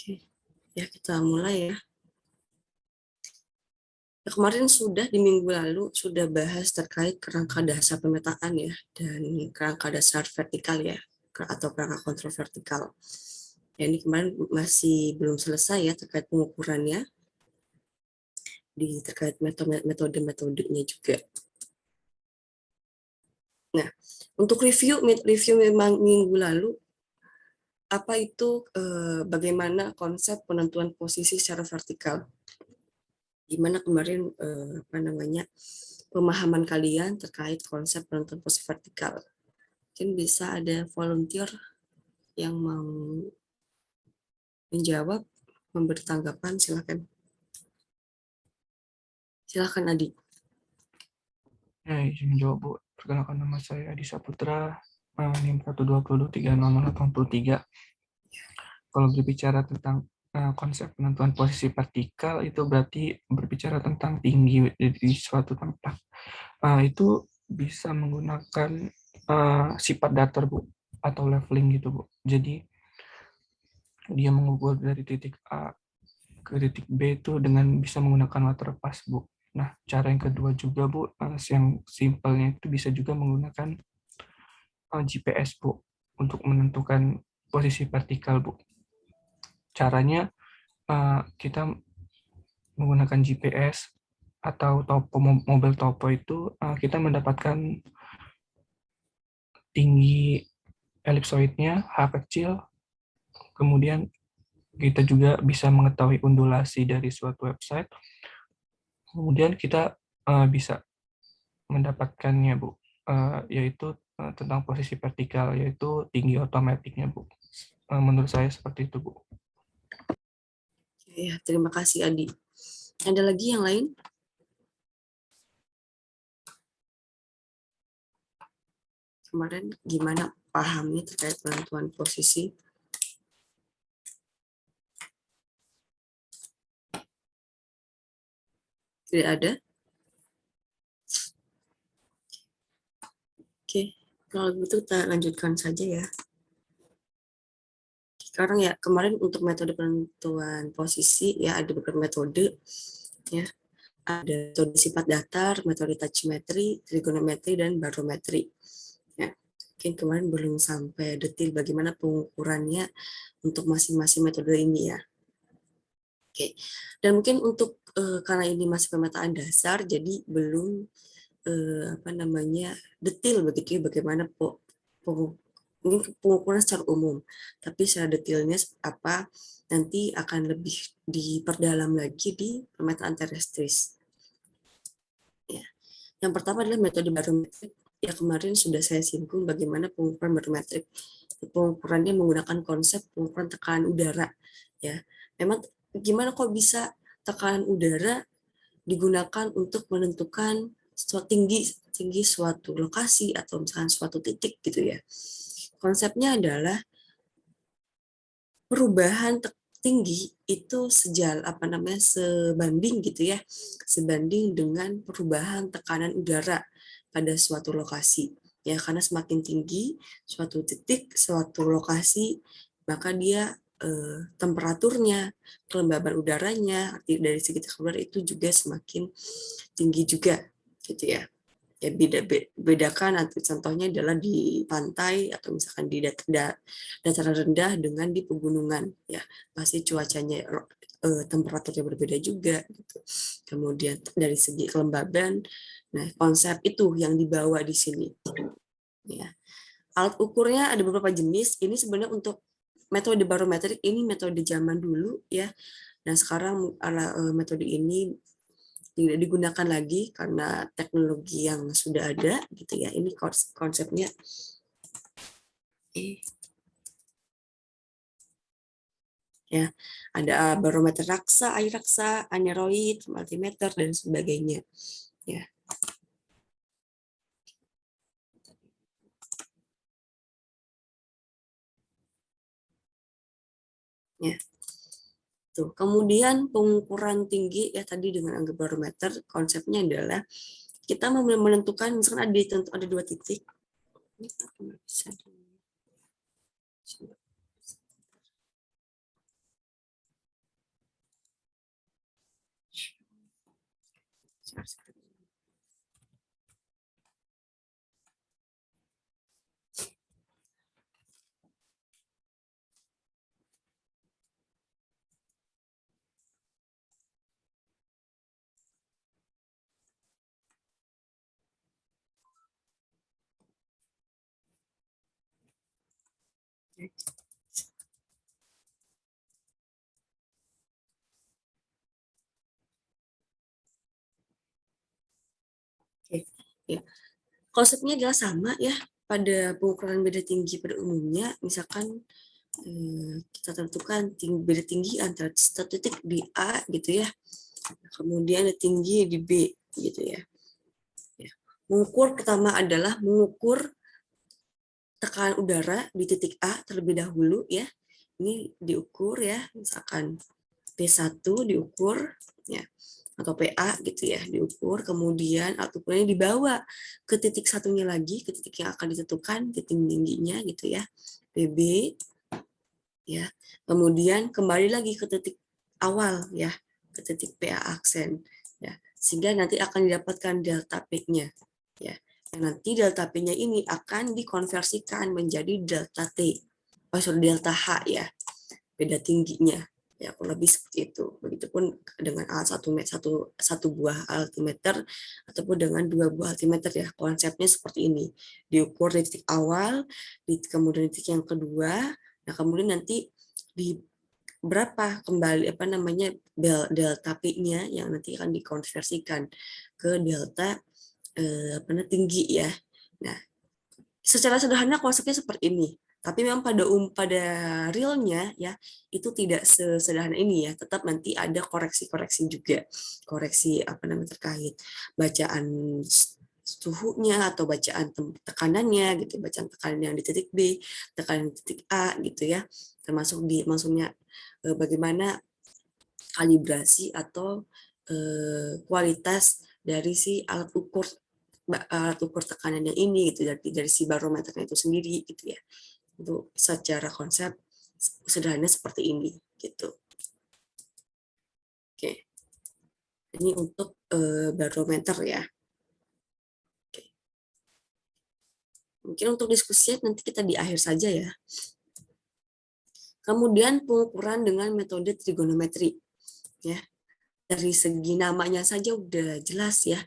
Oke, ya kita mulai ya. Kemarin sudah di minggu lalu sudah bahas terkait kerangka dasar pemetaan ya, dan kerangka dasar vertikal ya, atau kerangka kontrol vertikal. Ya, ini kemarin masih belum selesai ya terkait pengukurannya, terkait metode-metodenya juga. Nah, untuk review memang minggu lalu, apa itu bagaimana konsep penentuan posisi secara vertikal. Gimana kemarin pemahaman kalian terkait konsep penentuan posisi vertikal. Mungkin bisa ada volunteer yang mau menjawab, memberi tanggapan, silakan. Silakan Adi. Ya, izin menjawab, Bu. Perkenalkan, nama saya Adi Saputra, NIM 1203083. Kalau berbicara tentang konsep penentuan posisi vertikal, itu berarti berbicara tentang tinggi di suatu tempat. Itu bisa menggunakan sifat datar, Bu, atau leveling gitu, Bu. Jadi dia mengukur dari titik A ke titik B itu dengan bisa menggunakan waterpass, Bu. Nah, cara yang kedua juga, Bu, yang simpelnya itu bisa juga menggunakan GPS, Bu, untuk menentukan posisi vertikal, Bu. Caranya kita menggunakan GPS atau topo, mobil topo itu kita mendapatkan tinggi elipsoidnya, H kecil, kemudian kita juga bisa mengetahui undulasi dari suatu website, kemudian kita bisa mendapatkannya, Bu, yaitu tentang posisi vertikal, yaitu tinggi otomatiknya, Bu. Menurut saya seperti itu, Bu. Ya, terima kasih Adi. Ada lagi yang lain? Kemarin gimana pahamnya terkait penentuan posisi? Tidak ada? Oke, kalau gitu kita lanjutkan saja ya. Sekarang ya, kemarin untuk metode penentuan posisi ya ada beberapa metode ya. Ada metode sifat datar, metode tachymetry, trigonometri, dan barometri. Ya, mungkin kemarin belum sampai detail bagaimana pengukurannya untuk masing-masing metode ini ya. Oke, dan mungkin untuk karena ini masih pemetaan dasar, jadi belum detail begitu ya bagaimana mungkin pengukuran secara umum, tapi secara detailnya apa nanti akan lebih diperdalam lagi di pemetaan terestris. Ya. Yang pertama adalah metode barometrik. Ya, kemarin sudah saya singgung bagaimana pengukuran barometrik. Pengukurannya menggunakan konsep pengukuran tekanan udara. Ya, memang gimana kok bisa tekanan udara digunakan untuk menentukan tinggi suatu lokasi atau misalnya suatu titik gitu ya. Konsepnya adalah perubahan tinggi itu sebanding gitu ya, sebanding dengan perubahan tekanan udara pada suatu lokasi. Ya, karena semakin tinggi suatu titik, suatu lokasi, maka dia temperaturnya, kelembaban udaranya, dari segi tekanan udara itu juga semakin tinggi juga, gitu ya. Ya, bedakan contohnya adalah di pantai atau misalkan di dataran rendah dengan di pegunungan ya, pasti cuacanya temperaturnya berbeda juga gitu. Kemudian dari segi kelembaban, nah konsep itu yang dibawa di sini ya. Alat ukurnya ada beberapa jenis. Ini sebenarnya untuk metode barometrik ini metode zaman dulu ya. Nah, sekarang metode ini tidak digunakan lagi karena teknologi yang sudah ada gitu ya. Ini konsepnya ya, ada barometer raksa, air raksa, aneroid, multimeter dan sebagainya ya. Ya. Tuh, kemudian pengukuran tinggi ya tadi dengan angka barometer, konsepnya adalah kita menentukan misalkan ada dua titik. Oke, ya. Konsepnya adalah sama ya pada pengukuran beda tinggi pada umumnya. Misalkan kita tentukan beda tinggi antara satu titik di A gitu ya, kemudian ada tinggi di B gitu ya. Mengukur pertama adalah mengukur tekanan udara di titik A terlebih dahulu ya. Ini diukur ya, misalkan P1 diukur ya, atau PA gitu ya, diukur, kemudian ukurnya dibawa ke titik satunya lagi, ke titik yang akan ditentukan titik tingginya gitu ya, PB ya. Kemudian kembali lagi ke titik awal ya, ke titik PA aksen ya. Sehingga nanti akan didapatkan delta P-nya ya. Yang nanti delta P-nya ini akan dikonversikan menjadi delta T. Delta H ya, beda tingginya. Ya, kurang lebih seperti itu. Begitupun dengan alat satu buah altimeter ataupun dengan dua buah altimeter ya. Konsepnya seperti ini. Diukur di titik awal, kemudian di titik yang kedua. Nah, kemudian nanti di berapa kembali delta P-nya yang nanti akan dikonversikan ke delta tinggi ya. Nah, secara sederhana konsepnya seperti ini. Tapi memang pada realnya ya itu tidak sesederhana ini ya. Tetap nanti ada koreksi-koreksi juga, koreksi terkait bacaan suhunya atau bacaan tekanannya gitu, bacaan tekanan yang di titik B, tekanan di titik A gitu ya. Termasuk maksudnya bagaimana kalibrasi atau kualitas dari si alat ukur tekanannya ini gitu dari si barometernya itu sendiri gitu ya. Itu secara konsep sederhana seperti ini gitu. Oke. Ini untuk barometer ya. Oke. Mungkin untuk diskusi nanti kita di akhir saja ya. Kemudian pengukuran dengan metode trigonometri ya. Dari segi namanya saja udah jelas ya.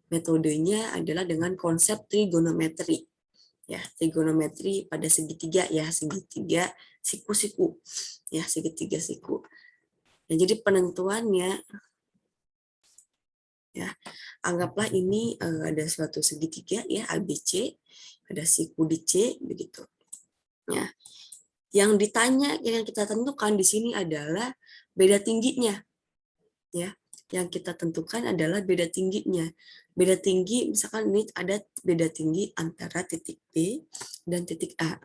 Metodenya adalah dengan konsep trigonometri. Ya, trigonometri pada segitiga ya, segitiga siku-siku. Ya, segitiga siku. Nah, jadi penentuannya ya, anggaplah ini ada suatu segitiga ya, ABC, ada siku di C begitu. Ya. Yang ditanya yang kita tentukan di sini adalah beda tingginya. Ya. Yang kita tentukan adalah beda tingginya. Beda tinggi misalkan ini ada beda tinggi antara titik B dan titik A.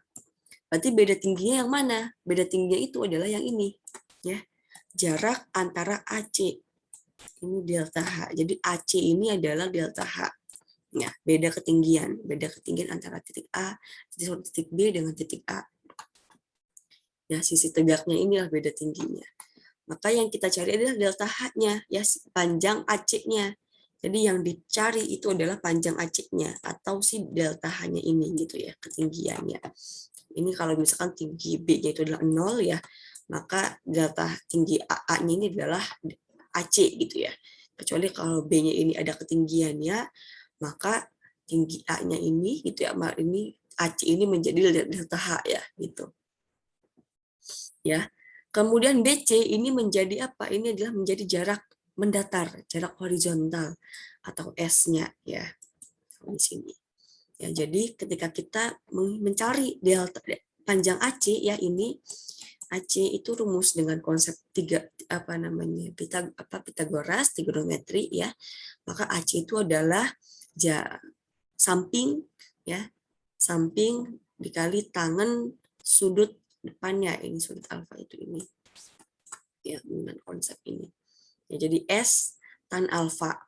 Berarti beda tingginya yang mana? Beda tingginya itu adalah yang ini, ya. Jarak antara AC. Ini delta H. Jadi AC ini adalah delta H. Ya, beda ketinggian antara titik A, titik B dengan titik A. Ya, sisi tegaknya inilah beda tingginya. Maka yang kita cari adalah delta H-nya, ya, panjang AC-nya. Jadi yang dicari itu adalah panjang AC-nya atau si delta H-nya ini gitu ya, ketinggiannya. Ini kalau misalkan tinggi B-nya itu adalah 0 ya, maka delta tinggi A-nya ini adalah AC gitu ya. Kecuali kalau B-nya ini ada ketinggiannya, maka tinggi A-nya ini gitu ya, ini AC ini menjadi delta H ya gitu. Ya. Kemudian BC ini menjadi apa? Ini adalah menjadi jarak mendatar, jarak horizontal atau S-nya ya. Di sini. Ya, jadi ketika kita mencari delta panjang AC ya, ini AC itu rumus dengan konsep Pitagoras, trigonometri ya. Maka AC itu adalah samping ya, samping dikali tangen sudut depannya, ini sudut alfa itu ini. Ya, dengan konsep ini. Ya, jadi S tan alfa.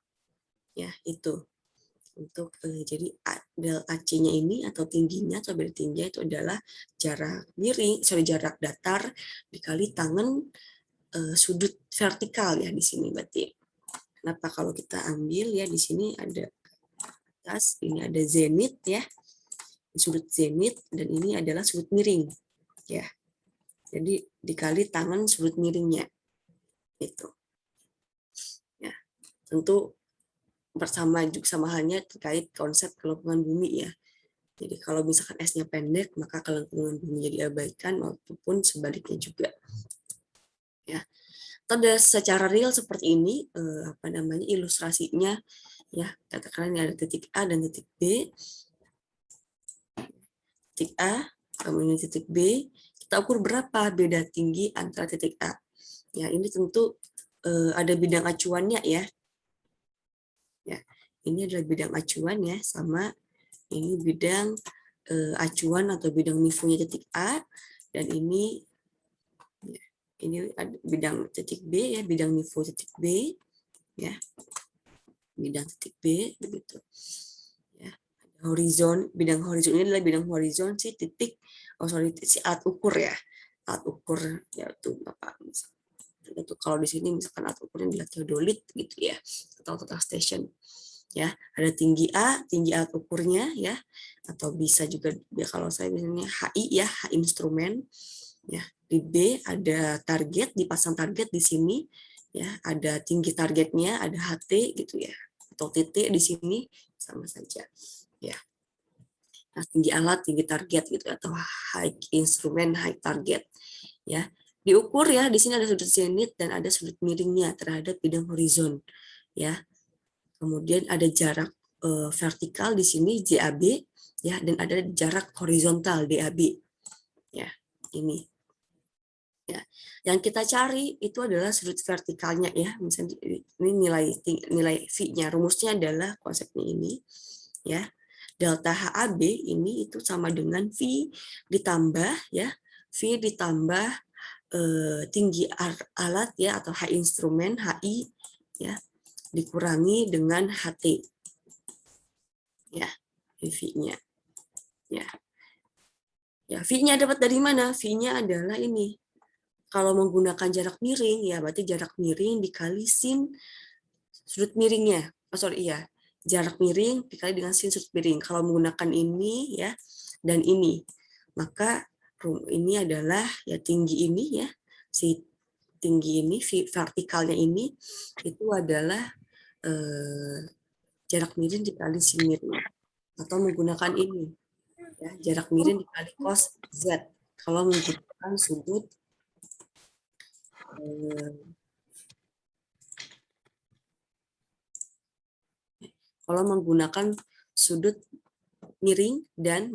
Ya, itu. Untuk jadi del AC-nya ini atau tingginya atau beda tingginya itu adalah jarak jarak datar dikali tangen sudut vertikal ya di sini berarti. Kenapa kalau kita ambil ya di sini ada atas, ini ada zenit ya, sudut zenit, dan ini adalah sudut miring ya. Jadi dikali tangen sudut miringnya itu. Ya, tentu sama halnya terkait konsep kelompongan bumi ya. Jadi kalau misalkan S-nya pendek, maka kelengkungan buminya diabaikan, maupun sebaliknya juga. Ya, ada secara real seperti ini, ilustrasinya, ya, katakan ini ada titik A dan titik B. Titik A, kemudian titik B, kita ukur berapa beda tinggi antara titik A. Ya, ini tentu ada bidang acuannya ya. Ya, ini adalah bidang acuan ya, sama ini bidang acuan atau bidang nivonya titik A, dan ini ada bidang titik B ya, bidang nivo titik B ya, bidang titik B begitu. Ya, horizon, bidang horizon ini adalah bidang horizon si titik, si alat ukur ya, alat ukur yaitu Bapak. Itu kalau di sini misalkan alat ukurnya adalah theodolit gitu ya, atau total station. Ya, ada tinggi A, tinggi alat ukurnya ya, atau bisa juga ya, kalau saya misalnya HI ya, H instrumen ya. Di B ada target, dipasang target di sini ya, ada tinggi targetnya, ada HT gitu ya, atau titik di sini sama saja ya. Nah, tinggi alat, tinggi target gitu, atau high instrumen, high target ya. Diukur ya, di sini ada sudut zenit dan ada sudut miringnya terhadap bidang horizon ya. Kemudian ada jarak vertikal di sini JAB ya, dan ada jarak horizontal DAB ya. Ini ya, yang kita cari itu adalah sudut vertikalnya ya. Misalnya ini nilai V-nya, rumusnya adalah konsepnya ini ya. Delta HAB ini itu sama dengan V ditambah ya, V ditambah tinggi alat ya, atau H instrumen HI ya, dikurangi dengan HT ya, V-nya ya. Ya, V-nya dapat dari mana? V-nya adalah ini. Kalau menggunakan jarak miring ya berarti jarak miring dikali sin sudut miringnya. Jarak miring dikali dengan sin sudut miring. Kalau menggunakan ini ya dan ini, maka ini adalah ya tinggi ini ya, si tinggi ini vertikalnya ini itu adalah jarak miring dikali sin miring, atau menggunakan ini ya, jarak miring dikali cos Z kalau menggunakan sudut sudut miring dan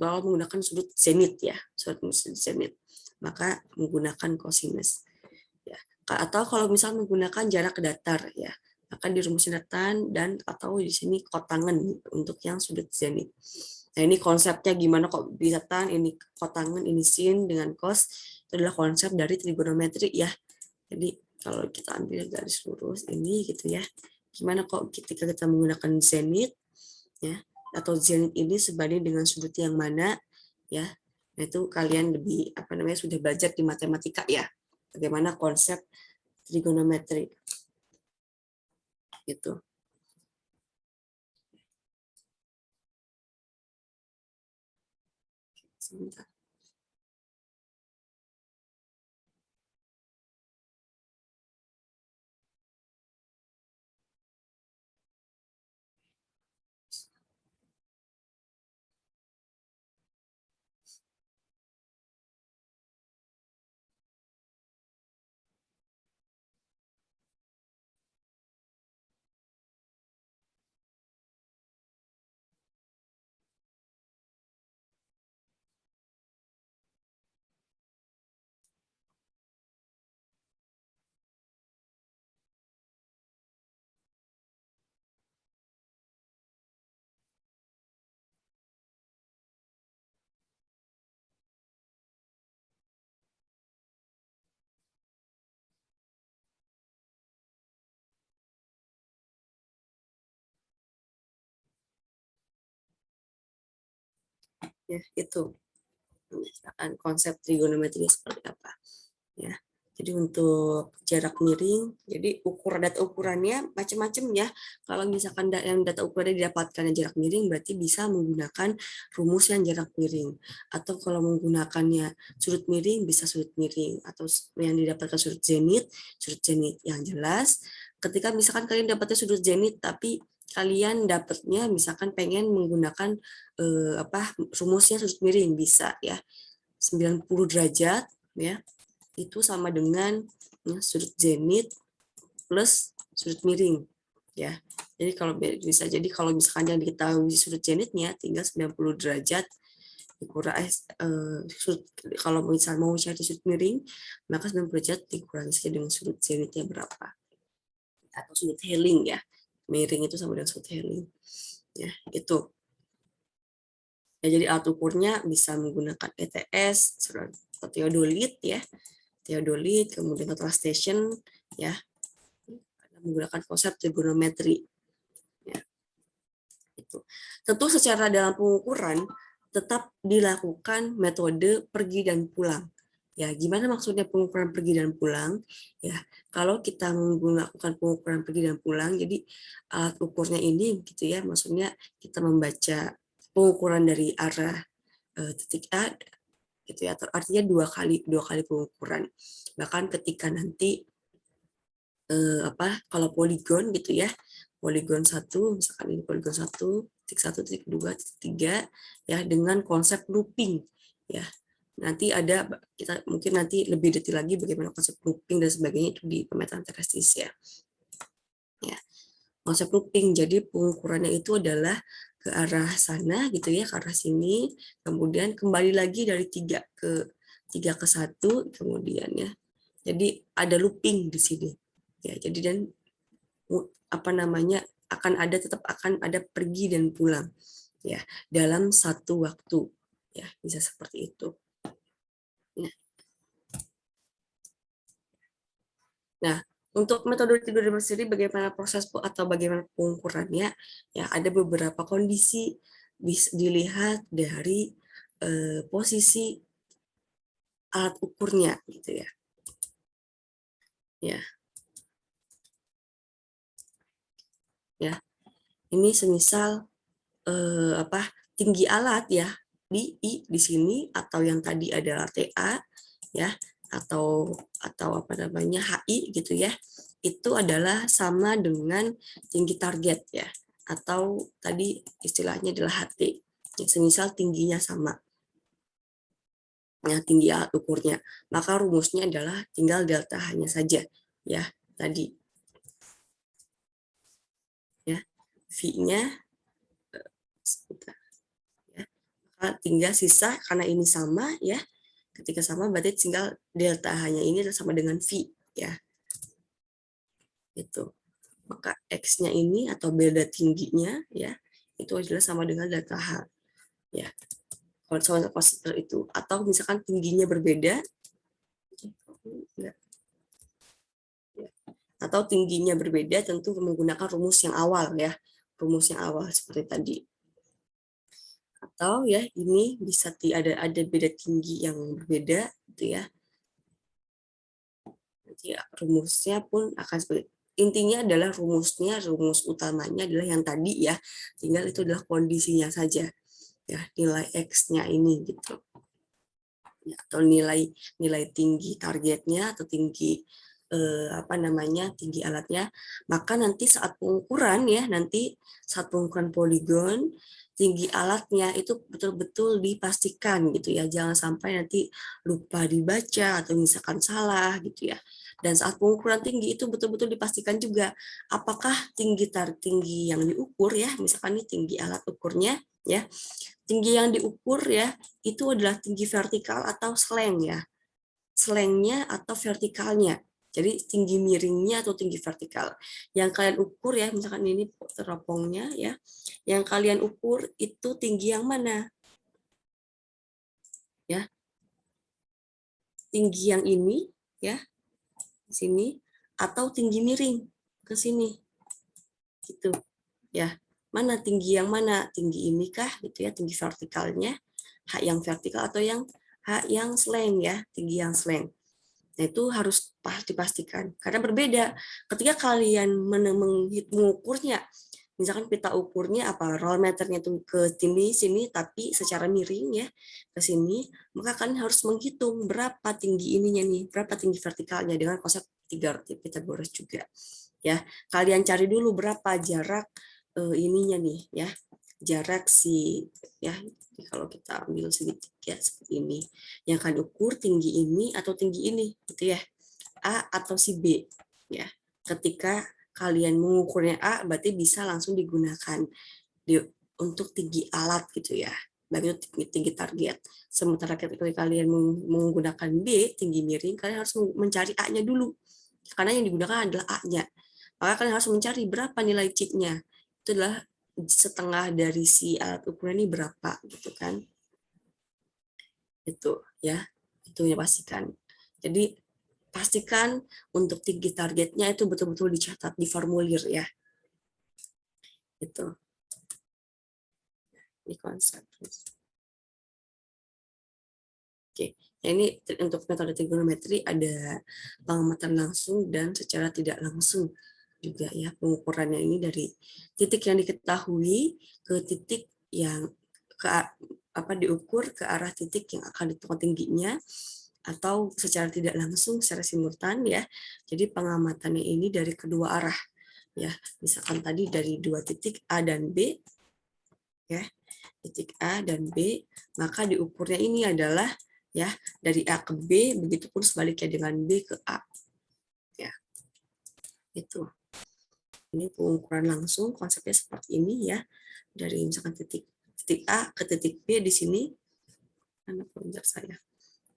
kalau menggunakan sudut zenit ya, sudut zenit, maka menggunakan cosinus ya. Atau kalau misalnya menggunakan jarak datar ya, maka dirumuskan dan atau di sini kotangan untuk yang sudut zenit. Nah, ini konsepnya gimana kok bisa tan, ini kotangan, ini sin dengan cos, itu adalah konsep dari trigonometri ya. Jadi kalau kita ambil garis lurus ini gitu ya, gimana kok ketika kita menggunakan zenit ya, atau zenit ini sebanding dengan sudut yang mana ya. Nah, itu kalian lebih sudah belajar di matematika ya, bagaimana konsep trigonometri gitu. Sebentar. Ya, itu konsep trigonometri seperti apa ya. Jadi untuk jarak miring, jadi data ukurannya macam-macam ya. Kalau misalkan yang data ukurannya didapatkan yang jarak miring, berarti bisa menggunakan rumus yang jarak miring. Atau kalau menggunakannya sudut miring, bisa sudut miring. Atau yang didapatkan sudut zenit. Yang jelas, ketika misalkan kalian dapatnya sudut zenit, tapi kalian dapatnya misalkan pengen menggunakan rumusnya sudut miring, bisa ya. 90 derajat ya itu sama dengan sudut zenit plus sudut miring ya. Jadi kalau misalkan yang diketahui sudut zenitnya tinggal 90 derajat dikurangi kalau misalnya mau cari sudut miring maka 90 derajat dikurangi saja dengan sudut zenitnya berapa, atau sudut healing ya. Miring itu sama dengan sudut healing ya, itu. Ya, jadi alat ukurnya bisa menggunakan ETS, atau theodolit ya, theodolit, kemudian total station ya, menggunakan konsep trigonometri. Ya, itu. Tentu secara dalam pengukuran tetap dilakukan metode pergi dan pulang. Ya, gimana maksudnya pengukuran pergi dan pulang? Ya, kalau kita menggunakan pengukuran pergi dan pulang, jadi alat ukurnya ini gitu ya, maksudnya kita membaca pengukuran dari arah titik A gitu ya, artinya dua kali pengukuran. Bahkan ketika nanti kalau poligon gitu ya, poligon 1 misalkan ini poligon 1 titik 1 titik 2 titik 3 ya, dengan konsep looping ya. Nanti kita mungkin nanti lebih detail lagi bagaimana konsep looping dan sebagainya itu di pemetaan tekstis ya. Ya. Konsep looping, jadi pengukurannya itu adalah ke arah sana gitu ya, ke arah sini, kemudian kembali lagi dari 3 ke 1, kemudian ya. Jadi ada looping di sini. Ya, jadi dan tetap akan ada pergi dan pulang ya dalam satu waktu ya, bisa seperti itu. Nah, untuk metode tidur sendiri bagaimana proses atau bagaimana pengukurannya ya, ada beberapa kondisi bisa dilihat dari posisi alat ukurnya gitu ya. Ya. Ini semisal tinggi alat ya di I di sini, atau yang tadi adalah TA ya, atau HI gitu ya, itu adalah sama dengan tinggi target ya, atau tadi istilahnya adalah HT ya, semisal tingginya sama ya, tinggi alat ukurnya, maka rumusnya adalah tinggal delta hanya saja ya tadi ya, V-nya ya, maka tinggal sisa karena ini sama ya. Ketika sama berarti tinggal delta hanya ini sama dengan V ya. Itu. Maka X-nya ini atau beda tingginya ya itu adalah sama dengan delta H. Ya. Kalau seperti itu, atau misalkan tingginya berbeda atau tingginya berbeda, tentu menggunakan rumus yang awal ya. Rumus yang awal seperti tadi. Atau ya ini bisa ada beda tinggi yang berbeda gitu ya. Nanti rumusnya pun akan seperti, intinya adalah rumus utamanya adalah yang tadi ya, tinggal itu adalah kondisinya saja ya, nilai X-nya ini gitu ya, atau nilai tinggi targetnya atau tinggi tinggi alatnya. Maka nanti saat pengukuran ya, nanti saat pengukuran poligon, tinggi alatnya itu betul-betul dipastikan gitu ya, jangan sampai nanti lupa dibaca atau misalkan salah gitu ya. Dan saat pengukuran tinggi itu betul-betul dipastikan juga apakah tinggi yang diukur ya, misalkan ini tinggi alat ukurnya ya, tinggi yang diukur ya itu adalah tinggi vertikal atau slang ya, slangnya atau vertikalnya. Jadi tinggi miringnya atau tinggi vertikal. Yang kalian ukur ya, misalkan ini teropongnya ya, yang kalian ukur itu tinggi yang mana? Ya. Tinggi yang ini ya, di sini, atau tinggi miring ke sini. Gitu. Ya. Mana tinggi yang mana? Tinggi ini kah gitu ya, tinggi vertikalnya, H yang vertikal atau yang H yang slang ya, tinggi yang slang. Nah, itu harus dipastikan. Karena berbeda. Ketika kalian mengukurnya, misalkan pita ukurnya roll meternya itu ke sini, tapi secara miring ya, ke sini, maka kalian harus menghitung berapa tinggi ininya nih, berapa tinggi vertikalnya dengan konsep Pythagoras juga. Ya, kalian cari dulu berapa jarak ininya nih ya, jarak si ya. Jadi kalau kita ambil segitiga seperti ini, yang akan ukur tinggi ini atau tinggi ini gitu ya, A atau si B ya. Ketika kalian mengukurnya A, berarti bisa langsung digunakan untuk tinggi alat gitu ya, baik itu tinggi target. Sementara ketika kalian menggunakan B, tinggi miring, kalian harus mencari A-nya dulu, karena yang digunakan adalah A-nya. Maka kalian harus mencari berapa nilai C-nya. Itu adalah setengah dari si alat ukuran ini berapa gitu kan. Itu ya, itu ya pastikan. Jadi pastikan untuk tinggi targetnya itu betul-betul dicatat di formulir ya. Itu. Ini konsep. Oke, nah ini untuk metode trigonometri ada pengamatan langsung dan secara tidak langsung juga ya, pengukurannya ini dari titik yang diketahui ke titik yang diukur ke arah titik yang akan ditentukan tingginya, atau secara tidak langsung secara simultan ya. Jadi pengamatannya ini dari kedua arah ya. Misalkan tadi dari dua titik A dan B ya, titik A dan B, maka diukurnya ini adalah ya dari A ke B, begitupun sebaliknya dengan B ke A ya. Itu ini pengukuran langsung, konsepnya seperti ini ya, dari misalkan titik A ke titik B di sini, mana pointer saya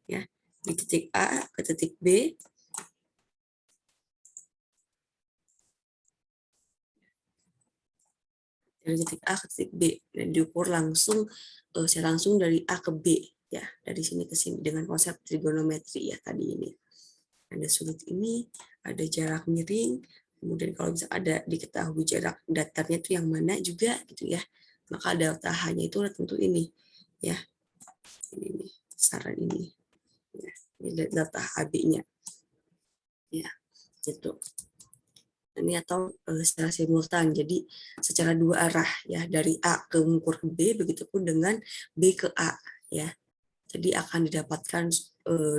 ya, di titik A ke titik B, dari titik A ke titik B, dan diukur langsung secara langsung dari A ke B ya, dari sini ke sini dengan konsep trigonometri ya tadi ini. Ada sudut ini, ada jarak miring, kemudian kalau bisa ada diketahui jarak datarnya itu yang mana juga gitu ya, maka delta H-nya itu tentu ini ya, ini saran ini ya, ini delta AB-nya ya, gitu. Ini atau secara simultan, jadi secara dua arah ya, dari A ke mengukur ke B, begitupun dengan B ke A ya. Jadi akan didapatkan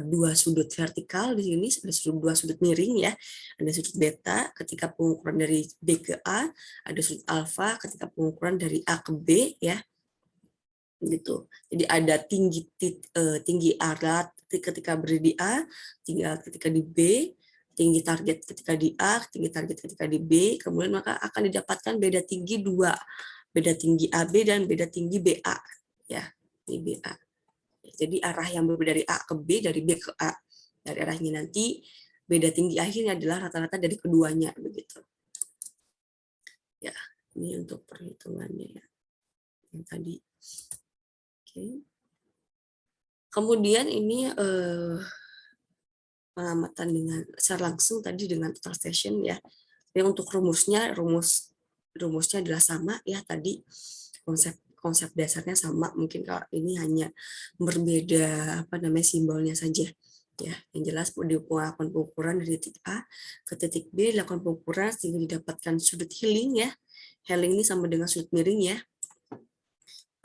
dua sudut vertikal di sini, ada dua sudut miring ya, ada sudut beta ketika pengukuran dari B ke A, ada sudut alfa ketika pengukuran dari A ke B ya, gitu. Jadi ada tinggi alat ketika berdiri di A, tinggi alat ketika di B, tinggi target ketika di A, tinggi target ketika di B, kemudian maka akan didapatkan beda tinggi dua, beda tinggi AB dan beda tinggi BA ya, ini BA. Jadi arah yang berbeda dari A ke B, dari B ke A. Dari arahnya nanti beda tinggi akhirnya adalah rata-rata dari keduanya begitu. Ya, ini untuk perhitungannya ya. Yang tadi. Oke. Kemudian ini pengamatan dengan secara langsung tadi dengan total station ya. Jadi untuk rumusnya adalah sama ya tadi, konsep dasarnya sama, mungkin kalau ini hanya berbeda simbolnya saja ya. Yang jelas dilakukan pengukuran dari titik A ke titik B, dilakukan pengukuran sehingga didapatkan sudut healing ya. Healing ini sama dengan sudut miring ya.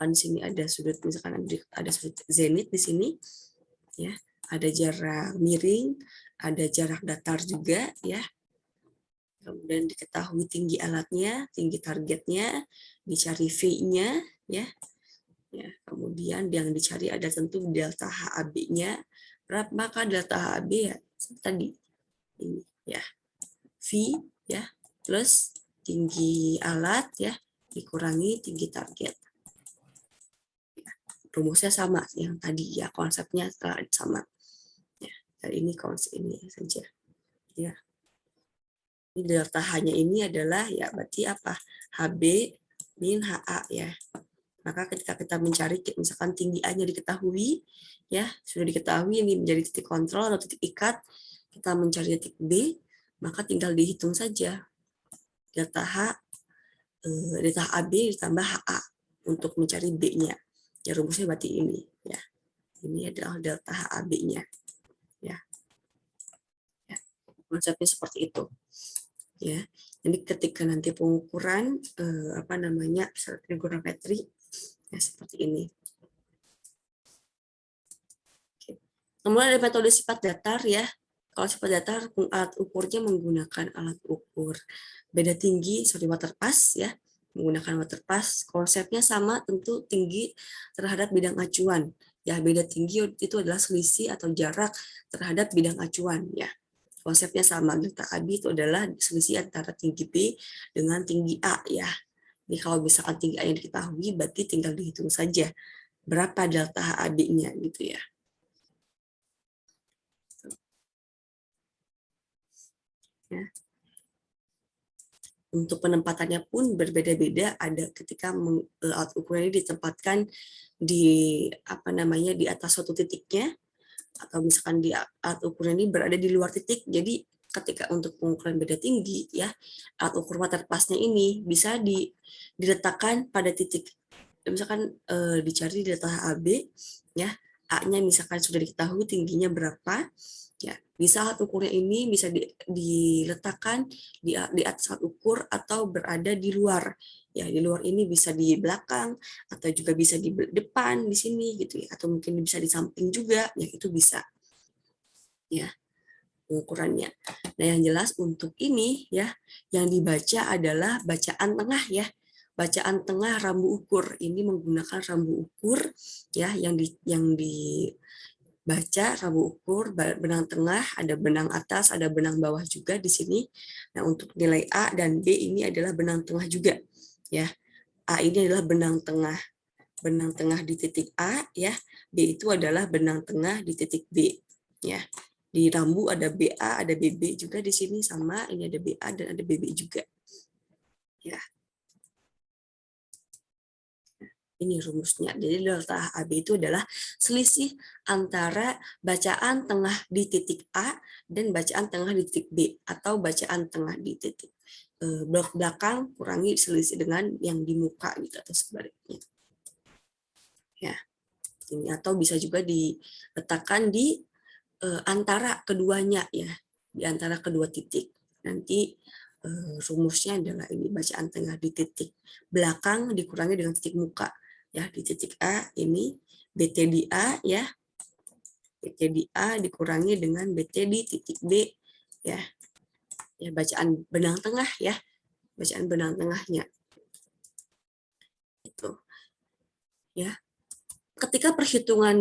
Di sini ada sudut, misalkan ada sudut zenit di sini ya, ada jarak miring, ada jarak datar juga ya. Kemudian diketahui tinggi alatnya, tinggi targetnya, dicari V-nya ya. Ya, kemudian yang dicari ada tentu delta HAB-nya berapa, maka delta HAB ya tadi ini ya, V ya plus tinggi alat ya dikurangi tinggi target. Ya, rumusnya sama yang tadi ya, konsepnya sama. Ya, dan ini konsep ini saja. Ya. Ini delta H-nya ini adalah ya berarti apa? HB min HA ya. Maka ketika kita mencari misalkan tinggi A-nya diketahui ya, sudah diketahui ini menjadi titik kontrol atau titik ikat, kita mencari titik B, maka tinggal dihitung saja delta H, delta AB ditambah HA untuk mencari B-nya. Ya rumusnya berarti ini ya. Ini adalah delta HAB-nya. Ya. Ya. Konsepnya seperti itu. Ya. Jadi ketika nanti pengukuran trigonometri ya seperti ini. Oke. Kemudian ada metode sifat datar ya. Kalau sifat datar alat ukurnya menggunakan alat ukur beda tinggi water pass ya, menggunakan waterpass, konsepnya sama, tentu tinggi terhadap bidang acuan. Ya, beda tinggi itu adalah selisih atau jarak terhadap bidang acuan. Ya, konsepnya sama. Delta AB itu adalah selisih antara tinggi B dengan tinggi A. Ya, ini kalau misalkan tinggi A yang diketahui, berarti tinggal dihitung saja berapa delta AB-nya gitu ya. Ya. Untuk penempatannya pun berbeda-beda. Ada ketika alat ukuran ini ditempatkan di di atas suatu titiknya, atau misalkan di alat ukuran ini berada di luar titik. Jadi ketika untuk pengukuran beda tinggi ya, alat ukur waterpass-nya ini bisa diletakkan pada titik, misalkan dicari delta AB ya, A-nya misalkan sudah diketahui tingginya berapa. Ya, bisa alat ukurnya ini bisa diletakkan di atas alat ukur atau berada di luar. Ya, di luar ini bisa di belakang atau juga bisa di depan di sini gitu ya, atau mungkin bisa di samping juga, ya itu bisa. Ya, pengukurannya. Nah, yang jelas untuk ini ya, yang dibaca adalah bacaan tengah ya. Bacaan tengah rambu ukur. Ini menggunakan rambu ukur ya, yang baca rambu ukur benang tengah, ada benang atas, ada benang bawah juga di sini. Nah, untuk nilai A dan B ini adalah benang tengah juga ya. A ini adalah benang tengah di titik A ya. B itu adalah benang tengah di titik B ya. Di rambu ada BA, ada BB juga di sini sama, ini ada BA dan ada BB juga. Ya. Ini rumusnya. Jadi delta AB itu adalah selisih antara bacaan tengah di titik A dan bacaan tengah di titik B, atau bacaan tengah di titik blok belakang kurangi selisih dengan yang di muka gitu, atau sebaliknya. Ya. Ini atau bisa juga diletakkan di antara keduanya ya, di antara kedua titik. Nanti rumusnya adalah ini, bacaan tengah di titik belakang dikurangi dengan titik muka. Ya, di titik A ini BT di A ya, BT di A dikurangi dengan BT di titik B ya. Ya, bacaan benang tengah ya, bacaan benang tengahnya itu ya. Ketika perhitungan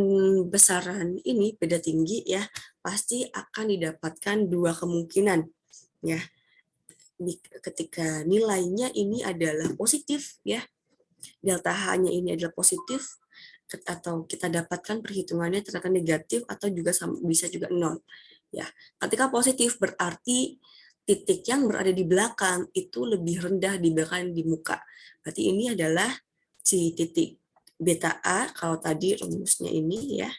besaran ini beda tinggi ya, pasti akan didapatkan dua kemungkinan ya. Ketika nilainya ini adalah positif ya, delta H-nya ini adalah positif, atau kita dapatkan perhitungannya ternyata negatif, atau juga bisa juga nol. Ya, ketika positif berarti titik yang berada di belakang itu lebih rendah dibandingkan di muka. Berarti ini adalah si titik beta A, kalau tadi rumusnya ini ya.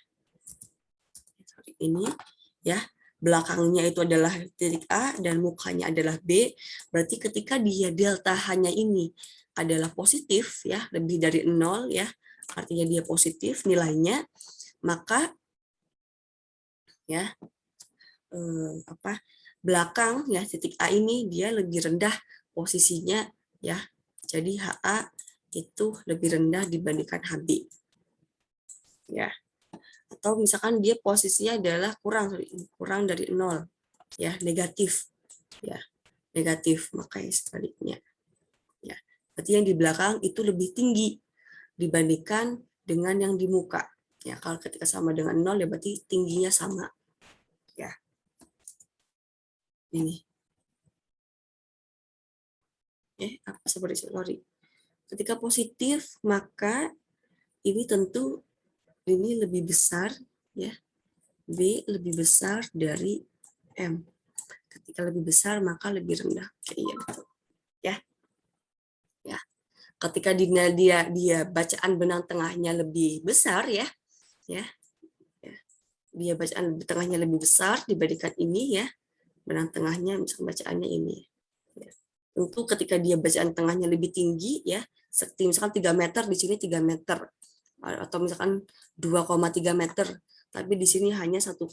Ini ya, belakangnya itu adalah titik A dan mukanya adalah B, berarti ketika dia delta hanya ini adalah positif ya, lebih dari 0 ya, artinya dia positif nilainya, maka ya belakang ya titik A ini dia lebih rendah posisinya ya. Jadi HA itu lebih rendah dibandingkan HB. Ya. Atau misalkan dia posisinya adalah kurang dari 0 ya, negatif ya, negatif, makanya sebaliknya ya, berarti yang di belakang itu lebih tinggi dibandingkan dengan yang di muka ya. Kalau ketika sama dengan 0 ya berarti tingginya sama ya. Ini sorry, ketika positif maka ini tentu ini lebih besar ya, B lebih besar dari M. Ketika lebih besar maka lebih rendah. Iya betul. Ya. Ya. Ketika dia bacaan benang tengahnya lebih besar ya. Ya. Ya. Dia bacaan tengahnya lebih besar dibandingkan ini ya. Benang tengahnya misalkan bacaannya ini. Ya. Tentu ketika dia bacaan tengahnya lebih tinggi ya, misalkan 3 meter, di sini 3 meter, atau misalkan 2,3 meter, tapi di sini hanya 1,5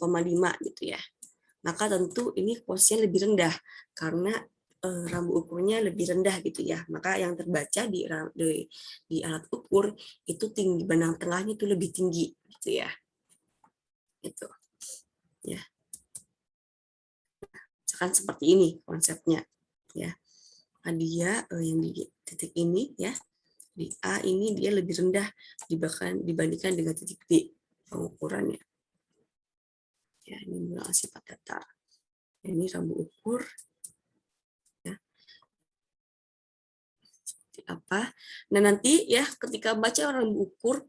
gitu ya. Maka tentu ini posisinya lebih rendah karena rambu ukurnya lebih rendah gitu ya. Maka yang terbaca di alat ukur itu tinggi benang tengahnya itu lebih tinggi gitu ya. Itu. Ya. Misalkan seperti ini konsepnya ya. dia yang di titik ini ya, di A ini dia lebih rendah dibandingkan dengan titik B pengukurannya. Ya, ini menggunakan sifat datar. Ini rambu ukur ya. Seperti apa? Nah, nanti ya ketika baca rambu ukur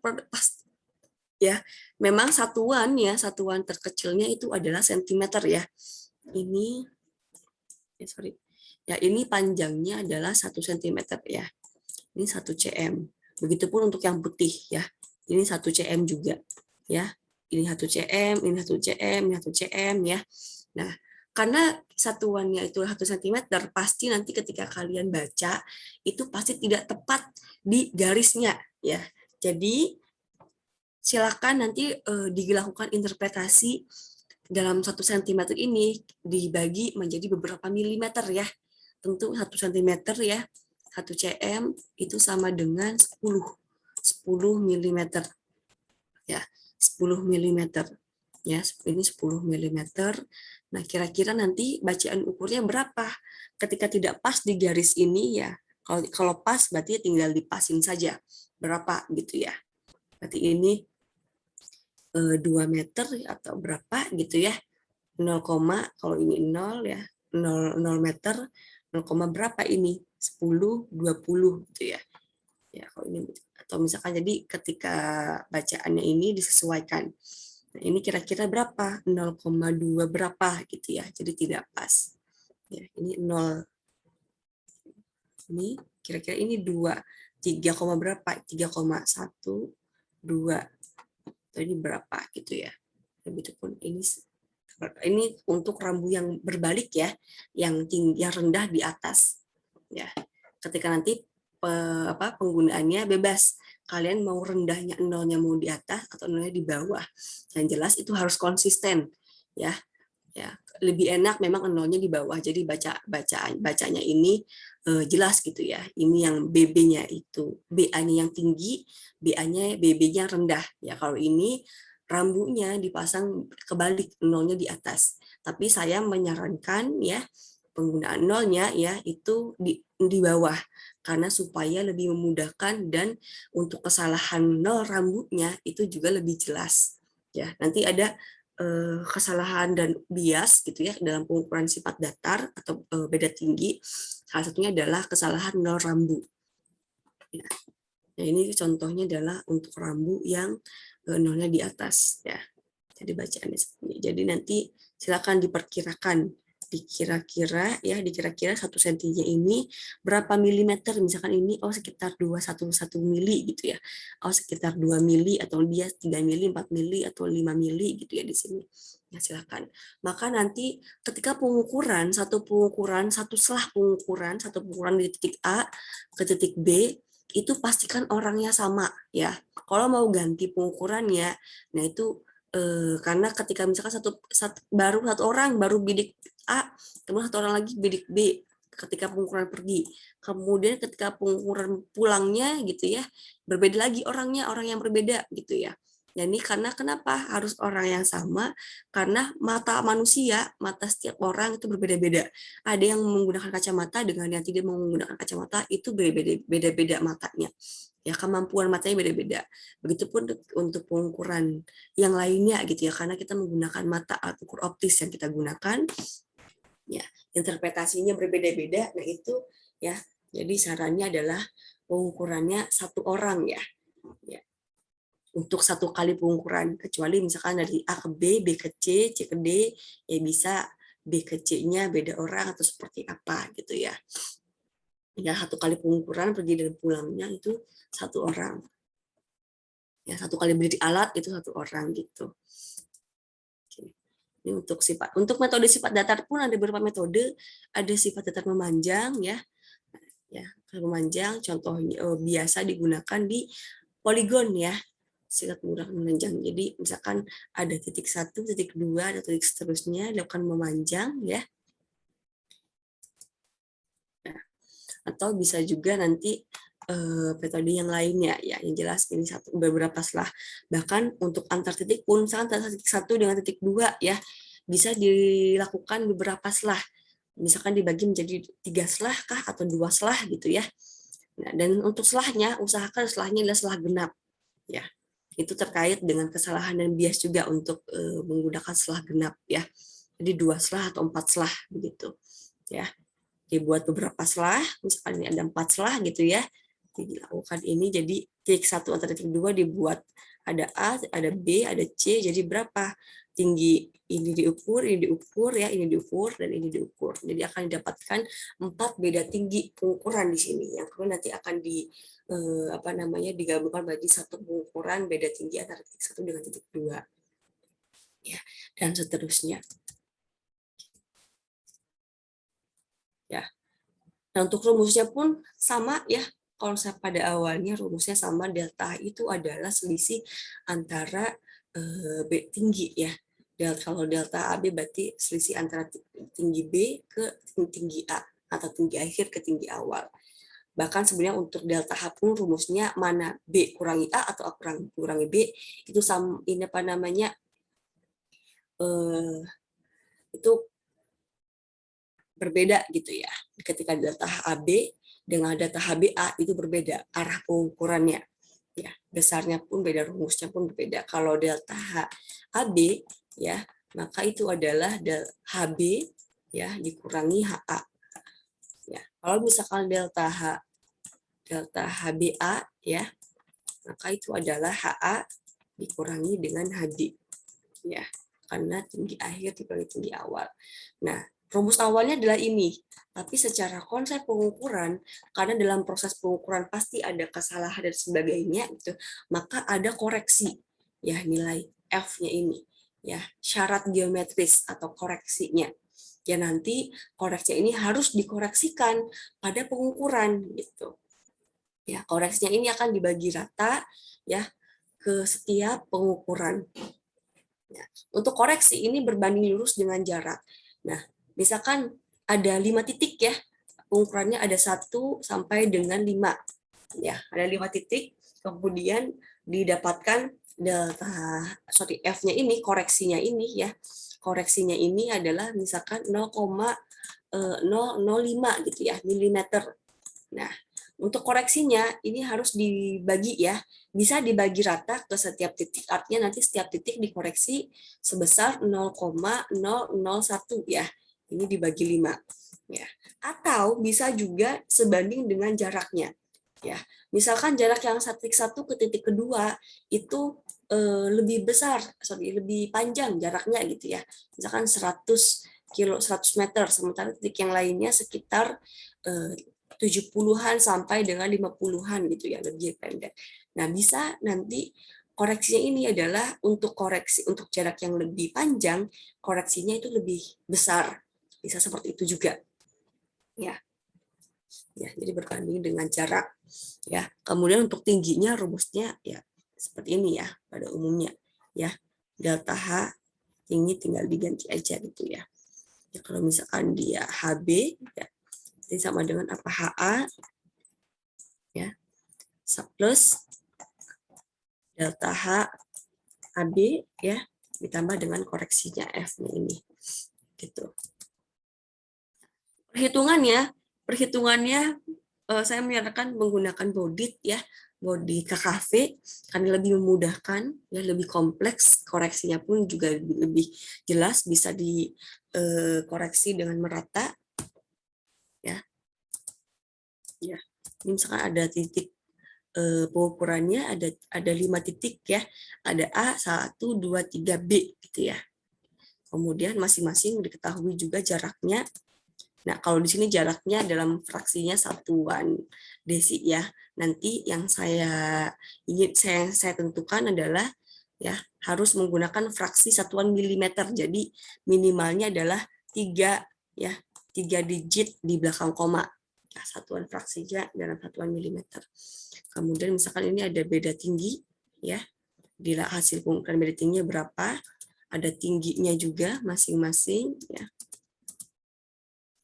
ya, memang satuan terkecilnya itu adalah sentimeter ya. Ini sorry. Ya, ini panjangnya adalah 1 cm ya. Ini 1 cm. Begitupun untuk yang putih ya. Ini 1 cm juga ya. Ini 1 cm, ini 1 cm, ini 1 cm ya. Nah, karena satuannya itu 1 cm, pasti nanti ketika kalian baca itu pasti tidak tepat di garisnya ya. Jadi silakan nanti dilakukan interpretasi dalam 1 cm ini dibagi menjadi beberapa milimeter ya. Tentu 1 cm ya, 1 cm itu sama dengan 10 mm ya, 10 mm ya, ini 10 mm. Nah, kira-kira nanti bacaan ukurnya berapa? Ketika tidak pas di garis ini ya, kalau pas berarti tinggal dipasin saja berapa gitu ya. Berarti ini 2 meter atau berapa gitu ya. 0, kalau ini 0 ya, 0 meter, 0, berapa ini? 10, 20 gitu ya. Ya, kalau ini atau misalkan jadi ketika bacaannya ini disesuaikan. Nah, ini kira-kira berapa? 0,2 berapa gitu ya. Jadi tidak pas. Ya, ini 0. Ini kira-kira ini 2. 3, berapa? 3,1, 2. Atau ini berapa gitu ya. Begitupun ini untuk rambu yang berbalik ya, yang tinggi, yang rendah di atas ya. Ketika nanti penggunaannya bebas, kalian mau rendahnya nolnya mau di atas atau nolnya di bawah, yang jelas itu harus konsisten ya. Lebih enak memang nolnya di bawah, jadi bacanya ini jelas gitu ya. Ini yang BB-nya itu BA-nya yang tinggi, BB-nya rendah ya. Kalau ini rambunya dipasang kebalik, nolnya di atas. Tapi saya menyarankan ya penggunaan nolnya ya itu di bawah karena supaya lebih memudahkan dan untuk kesalahan nol rambutnya itu juga lebih jelas. Ya, nanti ada kesalahan dan bias gitu ya dalam pengukuran sifat datar atau beda tinggi. Salah satunya adalah kesalahan nol rambu. Ya. Nah, ini contohnya adalah untuk rambu yang nolnya di atas ya. Jadi bacaannya seperti ini. Jadi nanti silakan dikira-kira 1 sentinya ini berapa milimeter, misalkan ini sekitar 211 mili gitu ya. Sekitar 2 mili atau dia 3 mili, 4 mili atau 5 mili gitu ya di sini. Ya silakan. Maka nanti ketika satu pengukuran di titik A ke titik B itu pastikan orangnya sama ya. Kalau mau ganti pengukurannya, nah itu karena ketika misalkan satu orang baru bidik A, kemudian satu orang lagi bidik B ketika pengukuran pergi. Kemudian ketika pengukuran pulangnya gitu ya, berbeda lagi orang yang berbeda gitu ya. Jadi karena kenapa harus orang yang sama? Karena mata manusia, mata setiap orang itu berbeda-beda. Ada yang menggunakan kacamata dengan yang tidak menggunakan kacamata itu beda-beda matanya. Ya, kemampuan matanya beda-beda. Begitupun untuk pengukuran yang lainnya gitu ya, karena kita menggunakan mata alat ukur optis yang kita gunakan, ya interpretasinya berbeda-beda. Nah itu ya, jadi sarannya adalah pengukurannya satu orang ya, untuk satu kali pengukuran. Kecuali misalkan dari A ke B, B ke C, C ke D, ya bisa B ke C-nya beda orang atau seperti apa gitu ya. Ya satu kali pengukuran pergi dan pulangnya itu satu orang. Ya, satu kali beli alat itu satu orang gitu. Ini untuk metode sifat datar pun ada beberapa metode. Ada sifat datar memanjang ya. Memanjang contohnya biasa digunakan di poligon ya. Sifat menggunakan memanjang. Jadi misalkan ada titik 1, titik 2, ada titik seterusnya dilakukan memanjang ya. Atau bisa juga nanti metode yang lainnya ya, yang jelas ini beberapa selah. Bahkan untuk antar titik pun antara titik 1 dengan titik 2 ya bisa dilakukan beberapa selah. misalkan dibagi menjadi 3 selah kah atau 2 selah gitu ya. Nah, dan untuk selahnya, usahakan selahnya adalah selah genap. Ya, itu terkait dengan kesalahan dan bias juga untuk menggunakan selah genap ya. Jadi 2 selah atau 4 selah begitu. Ya, dibuat beberapa selah, misalkan ini ada 4 selah gitu ya. Dilakukan ini jadi titik 1 atau titik 2 dibuat ada A, ada B, ada C, jadi berapa tinggi ini diukur, ya, ini diukur dan ini diukur. Jadi akan didapatkan 4 beda tinggi pengukuran di sini yang kemudian nanti akan digabungkan menjadi satu pengukuran beda tinggi antara titik 1 dengan titik 2. Ya, dan seterusnya. Ya. Nah, untuk rumusnya pun sama ya. Konsep pada awalnya rumusnya sama, delta itu adalah selisih antara B tinggi ya. Kalau delta AB berarti selisih antara tinggi B ke tinggi A atau tinggi akhir ke tinggi awal. Bahkan sebenarnya untuk delta H pun rumusnya mana B kurangi A atau A kurangi B itu sama, ini apa namanya itu berbeda gitu ya. Ketika delta HAB dengan data HBA itu berbeda arah pengukurannya. Ya, besarnya pun beda, rumusnya pun berbeda. Kalau delta HAB ya, maka itu adalah HB ya dikurangi HA. Ya, kalau misalkan delta HBA ya, maka itu adalah HA dikurangi dengan HD. Ya, karena tinggi akhir dikurangi tinggi awal. Nah, rumus awalnya adalah ini, tapi secara konsep pengukuran, karena dalam proses pengukuran pasti ada kesalahan dan sebagainya, gitu, maka ada koreksi, ya nilai F-nya ini, ya syarat geometris atau koreksinya. Ya nanti koreksinya ini harus dikoreksikan pada pengukuran, gitu. Ya koreksinya ini akan dibagi rata, ya ke setiap pengukuran. Ya. Untuk koreksi ini berbanding lurus dengan jarak. Nah, misalkan ada 5 titik ya, pengukurannya ada 1 sampai dengan 5. Ya, ada 5 titik, kemudian didapatkan F-nya ini, koreksinya ini ya. Koreksinya ini adalah misalkan 0,005 gitu ya, milimeter. Nah, untuk koreksinya ini harus dibagi ya, bisa dibagi rata ke setiap titik, artinya nanti setiap titik dikoreksi sebesar 0,001 ya. Ini dibagi 5 ya. Atau bisa juga sebanding dengan jaraknya. Ya. Misalkan jarak yang titik 1 ke titik kedua itu lebih besar, lebih panjang jaraknya gitu ya. Misalkan 100 meter, sementara titik yang lainnya sekitar 70-an sampai dengan 50-an gitu ya, lebih pendek. Nah, bisa nanti koreksinya ini adalah untuk koreksi untuk jarak yang lebih panjang, koreksinya itu lebih besar. Bisa seperti itu juga. Ya. Ya, jadi berbanding dengan jarak. Ya. Kemudian untuk tingginya rumusnya ya seperti ini ya pada umumnya ya. Delta H tinggi tinggal diganti aja gitu ya. Ya kalau misalkan dia HB ya ini sama dengan apa HA ya plus delta H AB ya ditambah dengan koreksinya F-nya ini gitu. Perhitungannya saya menyarankan menggunakan Bodit ya, Bodit KKV karena lebih memudahkan ya, lebih kompleks, koreksinya pun juga lebih jelas, bisa dikoreksi dengan merata ya. Ya, ini misalkan ada titik pengukurannya ada 5 titik ya. Ada A, 1, 2, 3, B gitu ya. Kemudian masing-masing diketahui juga jaraknya. Nah, kalau di sini jaraknya dalam fraksinya satuan desi ya. Nanti yang saya tentukan adalah ya harus menggunakan fraksi satuan milimeter. Jadi minimalnya adalah 3 ya, 3 digit di belakang koma. Nah, satuan fraksinya dalam satuan milimeter. Kemudian misalkan ini ada beda tinggi ya. Di hasil pengukuran beda tingginya berapa? Ada tingginya juga masing-masing ya.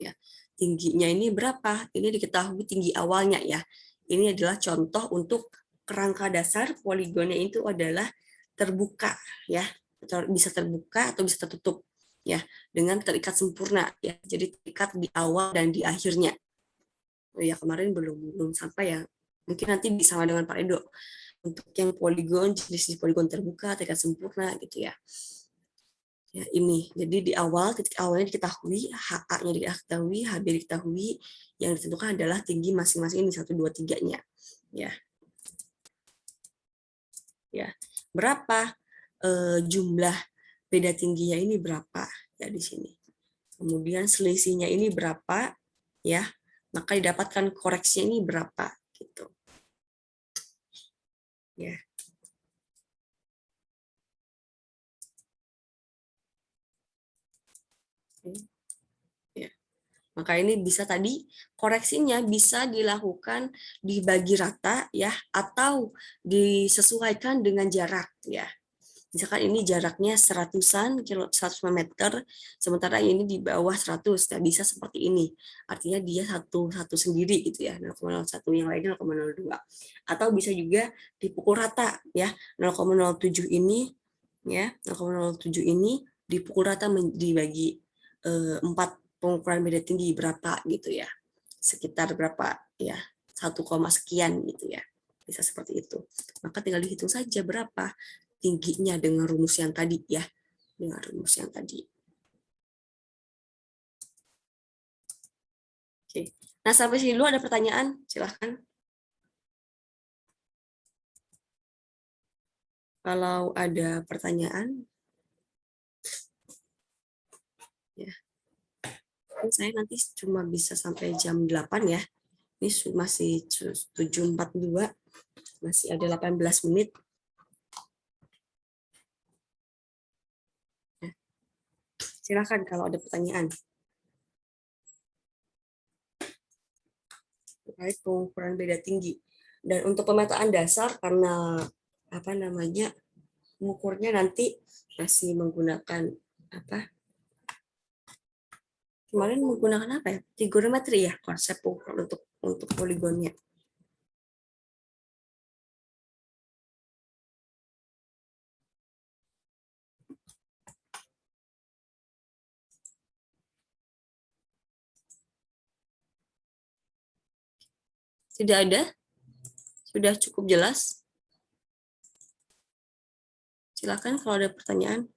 Ya. Tingginya ini berapa? Ini diketahui tinggi awalnya ya. Ini adalah contoh untuk kerangka dasar poligonnya itu adalah terbuka ya. Bisa terbuka atau bisa tertutup. ya, dengan terikat sempurna ya. Jadi terikat di awal dan di akhirnya. Oh ya, kemarin belum sampai ya. Mungkin nanti sama dengan Pak Edo. Untuk yang poligon, jenis poligon terbuka, terikat sempurna gitu ya. Ya, ini. Jadi di awal, titik awalnya diketahui, HA-nya diketahui, HB diketahui, yang ditentukan adalah tinggi masing-masing ini 1, 2, 3-nya. Ya. Ya. Berapa jumlah beda tingginya ini berapa ya di sini. Kemudian selisihnya ini berapa ya. Maka didapatkan koreksinya ini berapa gitu. Ya. Ya. Maka ini bisa tadi koreksinya bisa dilakukan dibagi rata ya atau disesuaikan dengan jarak ya. Misalkan ini jaraknya 100-an, 100 meter, sementara ini di bawah 100, nah bisa seperti ini. Artinya dia satu sendiri gitu ya, 0,01, yang lainnya 0,02. Atau bisa juga dipukul rata ya, 0,07 ini ya, 0,07 ini dipukul rata dibagi 4 pengukuran beda tinggi berapa gitu ya. Sekitar berapa ya, 1, sekian gitu ya. Bisa seperti itu. Maka tinggal dihitung saja berapa tingginya dengan rumus yang tadi ya, dengan rumus yang tadi. Oke. Nah, sampai sini dulu ada pertanyaan, silahkan. Kalau ada pertanyaan, ya. Saya nanti cuma bisa sampai jam 8 ya. Ini masih 7.42, masih ada 18 menit. Silakan kalau ada pertanyaan. Terkait pengukuran beda tinggi. Dan untuk pemetaan dasar karena apa namanya? Mengukurnya nanti masih menggunakan apa? Kemarin menggunakan apa ya? Trigonometri ya konsep pengukuran untuk poligonnya. Tidak ada? Sudah cukup jelas? Silakan kalau ada pertanyaan.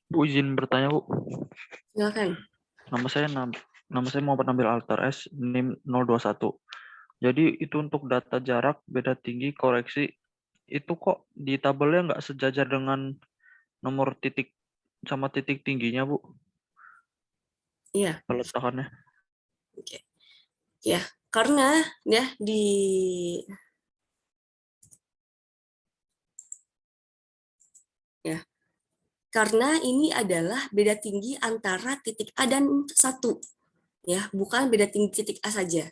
Bu, izin bertanya, Bu. Silakan. Nama saya Muhammad Nabil Altar S, NIM 021. Jadi itu untuk data jarak, beda tinggi, koreksi, itu kok di tabelnya nggak sejajar dengan nomor titik sama titik tingginya, Bu, Iya. peletakannya. Oke. Ya, karena ya ya karena ini adalah beda tinggi antara titik A dan 1 ya, bukan beda tinggi titik A saja.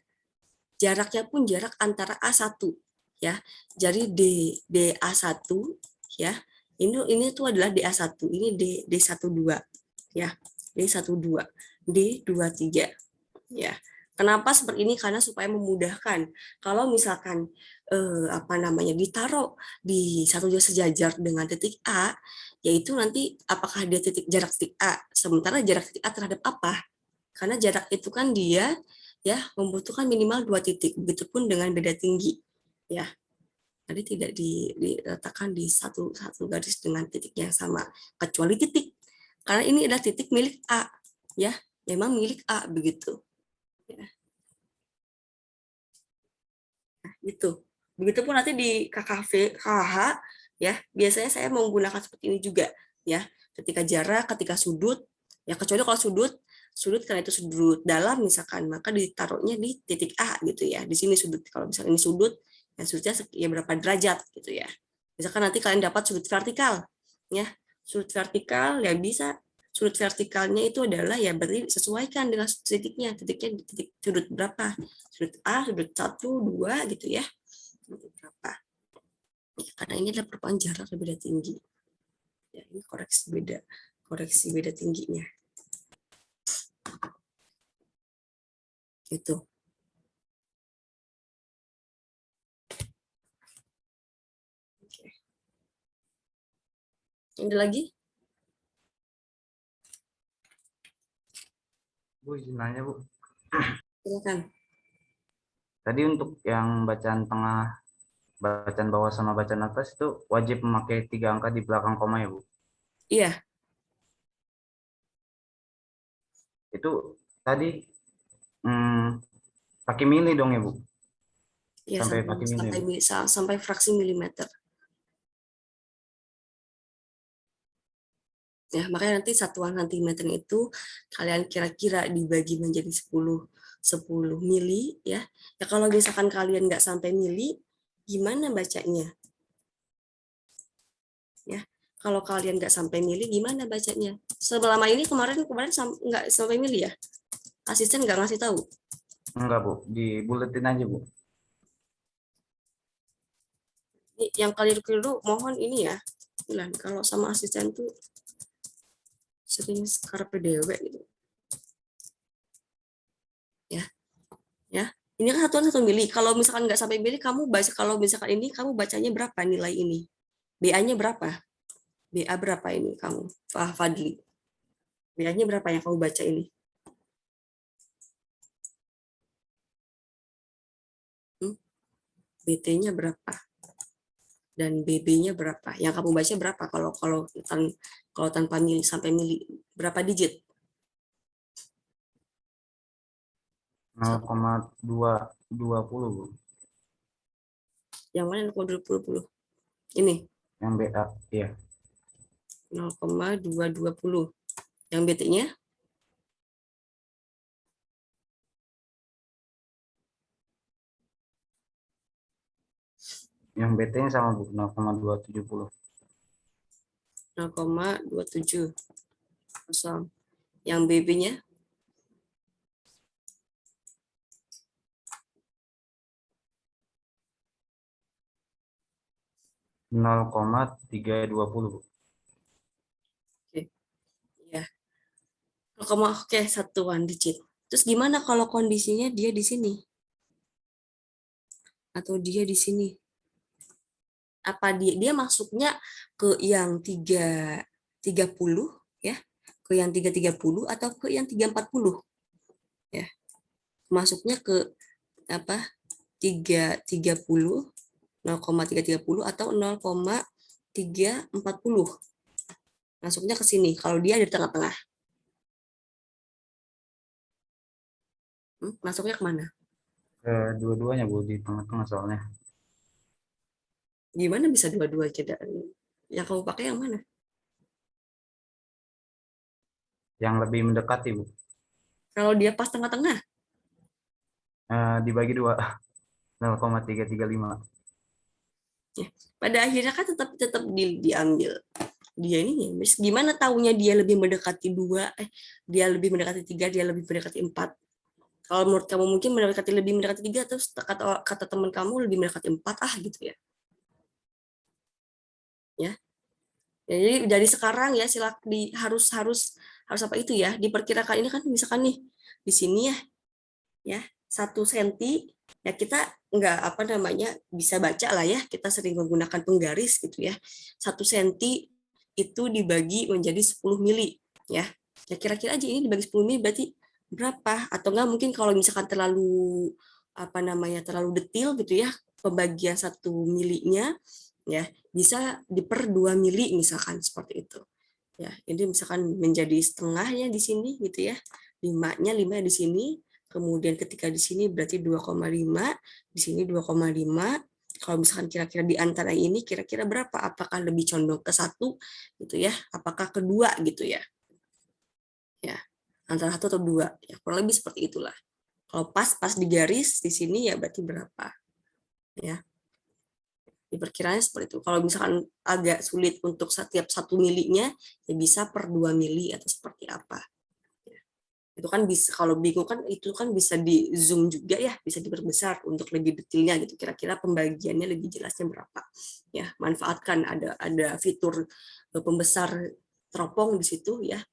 Jaraknya pun jarak antara A1 ya. Jadi DA1 ya. Ini tuh adalah DA1, ini D12 ya. D12, D23 ya. Kenapa seperti ini? Karena supaya memudahkan. Kalau misalkan apa namanya ditaruh di satu sejajar dengan titik A, yaitu nanti apakah dia jarak titik A, sementara jarak titik A terhadap apa? Karena jarak itu kan dia ya membutuhkan minimal 2 titik. Begitupun dengan beda tinggi ya. Jadi tidak diletakkan di satu garis dengan titik yang sama, kecuali titik. Karena ini adalah titik milik A ya, memang milik A begitu. Ya. Nah, itu. Begitupun nanti di KKH ya, biasanya saya menggunakan seperti ini juga ya. Ketika jarak, ketika sudut, ya kecuali kalau sudut sudut karena itu sudut dalam misalkan, maka ditaruhnya di titik A gitu ya. Di sini sudut. Kalau misalkan ini sudut, ya sudutnya ya berapa derajat gitu ya. Misalkan nanti kalian dapat sudut vertikal, ya sudut vertikal ya bisa sudut vertikalnya itu adalah ya berarti sesuaikan dengan titiknya titik sudut berapa, sudut A, sudut 1, 2 gitu ya, sudut berapa ya, karena ini adalah perubahan jarak beda tinggi ya, ini koreksi beda tingginya itu. Oke. Ada lagi? Bu, izin nanya, Bu. Silakan. Tadi untuk yang bacaan tengah, bacaan bawah sama bacaan atas itu wajib memakai 3 angka di belakang koma ya, Bu? Iya. Itu tadi pakai mili dong ya, Bu? Ya, Sampai pakai mili, Bu? sampai fraksi milimeter. Ya, makanya nanti satuan santimeter itu kalian kira-kira dibagi menjadi 10 mili ya. Ya kalau misalkan kalian nggak sampai mili, gimana bacanya? Ya, kalau kalian nggak sampai mili, gimana bacanya? Selama ini kemarin nggak sampai mili ya? Asisten nggak ngasih tahu? Enggak, Bu. Di buletin aja, Bu. Yang keliru-keliru mohon ini ya. Bilang kalau sama asisten tuh sering karpe dewe gitu. Ya, ini kan satuan 1 mili. Kalau misalkan nggak sampai mili, kamu baca, kalau misalkan ini kamu bacanya berapa nilai ini? BA-nya berapa? BA berapa ini kamu, Fadli? BA-nya berapa yang kamu baca ini? BT-nya berapa? Dan BB-nya berapa? Yang kamu baca berapa? Kalau tanpa mili sampai mili berapa digit? 0,220, Bu. Yang mana 0,220? Ini Yang BA, iya. 0,220. Yang BT-nya? Yang BT-nya sama, Bu, 0,270. 0,270. Yang BB-nya? 0,320, Bu. Oke. Ya. Oke, satuan digit. Terus gimana kalau kondisinya dia di sini? Atau dia di sini? Apa dia masuknya ke yang 330 ya? Ke yang 330 atau ke yang 340? Ya. Masuknya ke apa? 330, 0,330 atau 0,340. Masuknya ke sini kalau dia di tengah-tengah. Masuknya kemana? Dua-duanya, Bu, di tengah-tengah soalnya. Gimana bisa dua-dua aja? Yang kamu pakai yang mana? Yang lebih mendekati, Bu. Kalau dia pas tengah-tengah, Dibagi 2, 0,335. ya. Pada akhirnya kan tetap diambil. Dia ini gimana taunya dia lebih mendekati 2, dia lebih mendekati 3, dia lebih mendekati 4. Kalau menurut kamu mungkin lebih mendekati 3, terus kata teman kamu lebih mendekati 4 gitu ya. Ya. Jadi dari sekarang ya harus apa itu ya, diperkirakan ini kan misalkan nih di sini ya 1 senti ya, kita nggak apa namanya bisa baca lah ya, kita sering menggunakan penggaris gitu ya. 1 senti itu dibagi menjadi 10 mili ya. Ya kira-kira aja ini dibagi 10 mili berarti berapa? Atau enggak mungkin kalau misalkan terlalu apa namanya terlalu detail gitu ya pembagian 1 milinya ya, bisa diper 2 mili misalkan seperti itu. Ya, ini misalkan menjadi setengahnya di sini gitu ya. 5-nya di sini, kemudian ketika di sini berarti 2,5, di sini 2,5. Kalau misalkan kira-kira di antara ini kira-kira berapa? Apakah lebih condong ke 1 gitu ya? Apakah kedua gitu ya? Ya. antara 1 atau 2, ya kurang lebih seperti itulah. Kalau pas di garis di sini ya berarti berapa, ya. Diperkiranya seperti itu. Kalau misalkan agak sulit untuk setiap 1 milinya, ya bisa per 2 mili atau seperti apa. Itu kan bisa, kalau bingung kan itu kan bisa di zoom juga ya, bisa diperbesar untuk lebih detailnya gitu, kira-kira pembagiannya lebih jelasnya berapa. Ya, manfaatkan ada fitur pembesar teropong di situ ya.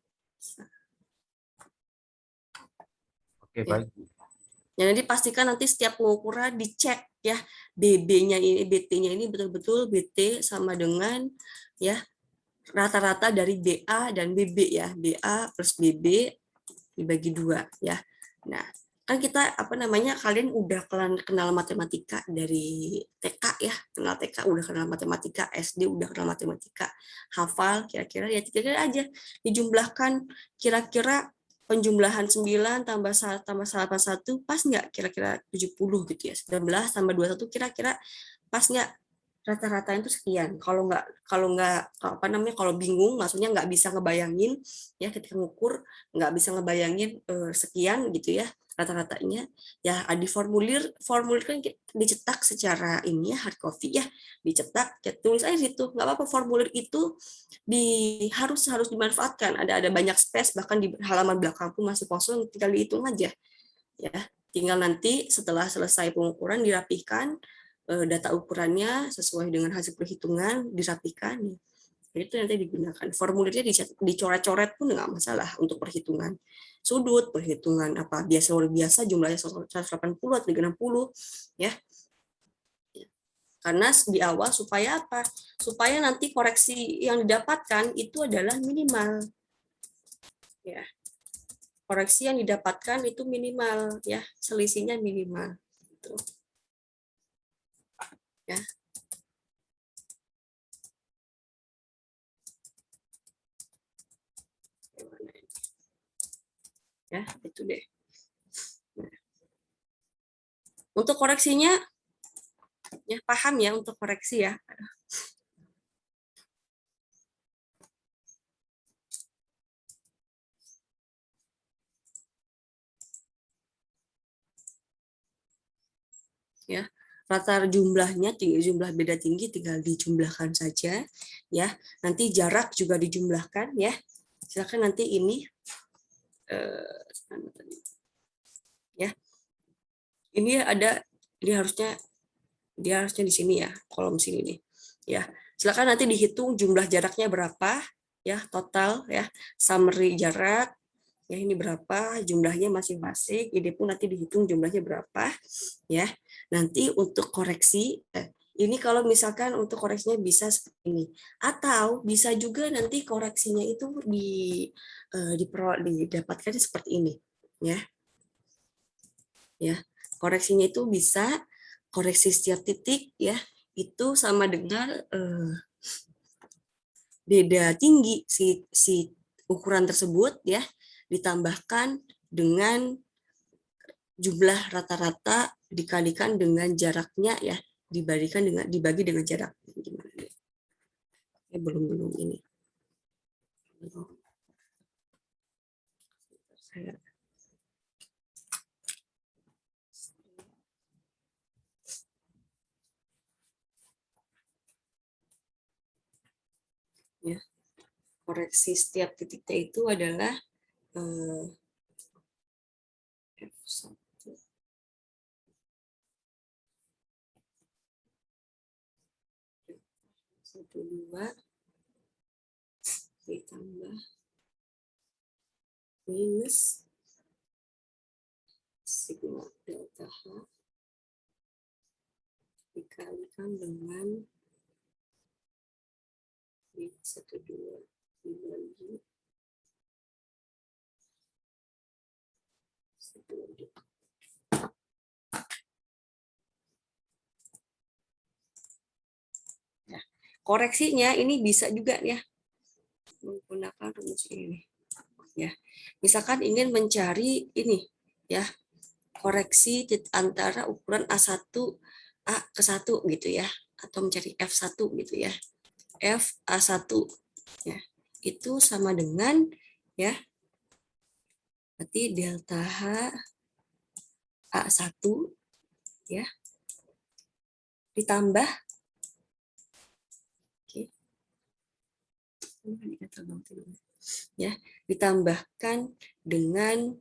Oke, Ya. baik. Ya, jadi pastikan nanti setiap pengukuran dicek ya, BB-nya ini, BT-nya ini betul-betul BT sama dengan ya rata-rata dari BA dan BB ya, BA plus BB dibagi 2 ya. Nah, kan kita kalian udah kenal matematika dari TK ya, kenal TK udah kenal matematika, SD udah kenal matematika, hafal kira-kira ya aja dijumlahkan kira-kira penjumlahan 9 tambah 81 pas nggak kira-kira 70 gitu ya, 19 tambah 21 kira-kira pas nggak, rata-rata itu sekian. Kalau bingung, maksudnya nggak bisa ngebayangin ya ketika ngukur, nggak bisa ngebayangin sekian gitu ya rata-ratanya, ya di formulir kan dicetak secara ini ya, hard copy ya, dicetak ya tulis aja situ, nggak apa-apa. Formulir itu harus dimanfaatkan, ada banyak space, bahkan di halaman belakang pun masih kosong, tinggal dihitung aja ya. Tinggal nanti setelah selesai pengukuran dirapihkan, data ukurannya sesuai dengan hasil perhitungan dirapikan, itu nanti digunakan. Formulirnya dicoret-coret pun nggak masalah untuk perhitungan sudut, perhitungan apa biasa luar biasa jumlahnya 180 atau 360 ya. Karena di awal supaya apa? Supaya nanti koreksi yang didapatkan itu adalah minimal. Ya. Koreksi yang didapatkan itu minimal ya, selisihnya minimal. Gitu. Ya. Ya, itu deh. Nah. Untuk koreksinya ya paham ya untuk koreksi ya. Ya, rata jumlahnya jumlah beda tinggi tinggal dijumlahkan saja ya. Nanti jarak juga dijumlahkan ya. Silakan nanti ini ya. Ini harusnya di sini ya, kolom sini nih. Ya, silakan nanti dihitung jumlah jaraknya berapa ya, total ya, summary jarak ya, ini berapa jumlahnya masing-masing, ini pun nanti dihitung jumlahnya berapa ya. Nanti untuk koreksi ini kalau misalkan untuk koreksinya bisa seperti ini, atau bisa juga nanti koreksinya itu didapatkan seperti ini ya. Ya, koreksinya itu bisa koreksi setiap titik ya, itu sama dengan beda tinggi si ukuran tersebut ya, ditambahkan dengan jumlah rata-rata dikalikan dengan jaraknya ya, dibagi dengan jarak. Gimana nih? Belum ini. Saya ya, koreksi setiap titiknya itu adalah F1 2 ditambah minus sigma delta H dikalikan dengan 1, 2 dibagi 1. Nah, koreksinya ini bisa juga ya menggunakan rumus ini ya. Misalkan ingin mencari ini ya, koreksi antara ukuran A1 A ke 1 gitu ya, atau mencari F1 gitu ya. F A1 ya. Itu sama dengan ya Berarti delta H A1 ya ditambah ya ditambahkan dengan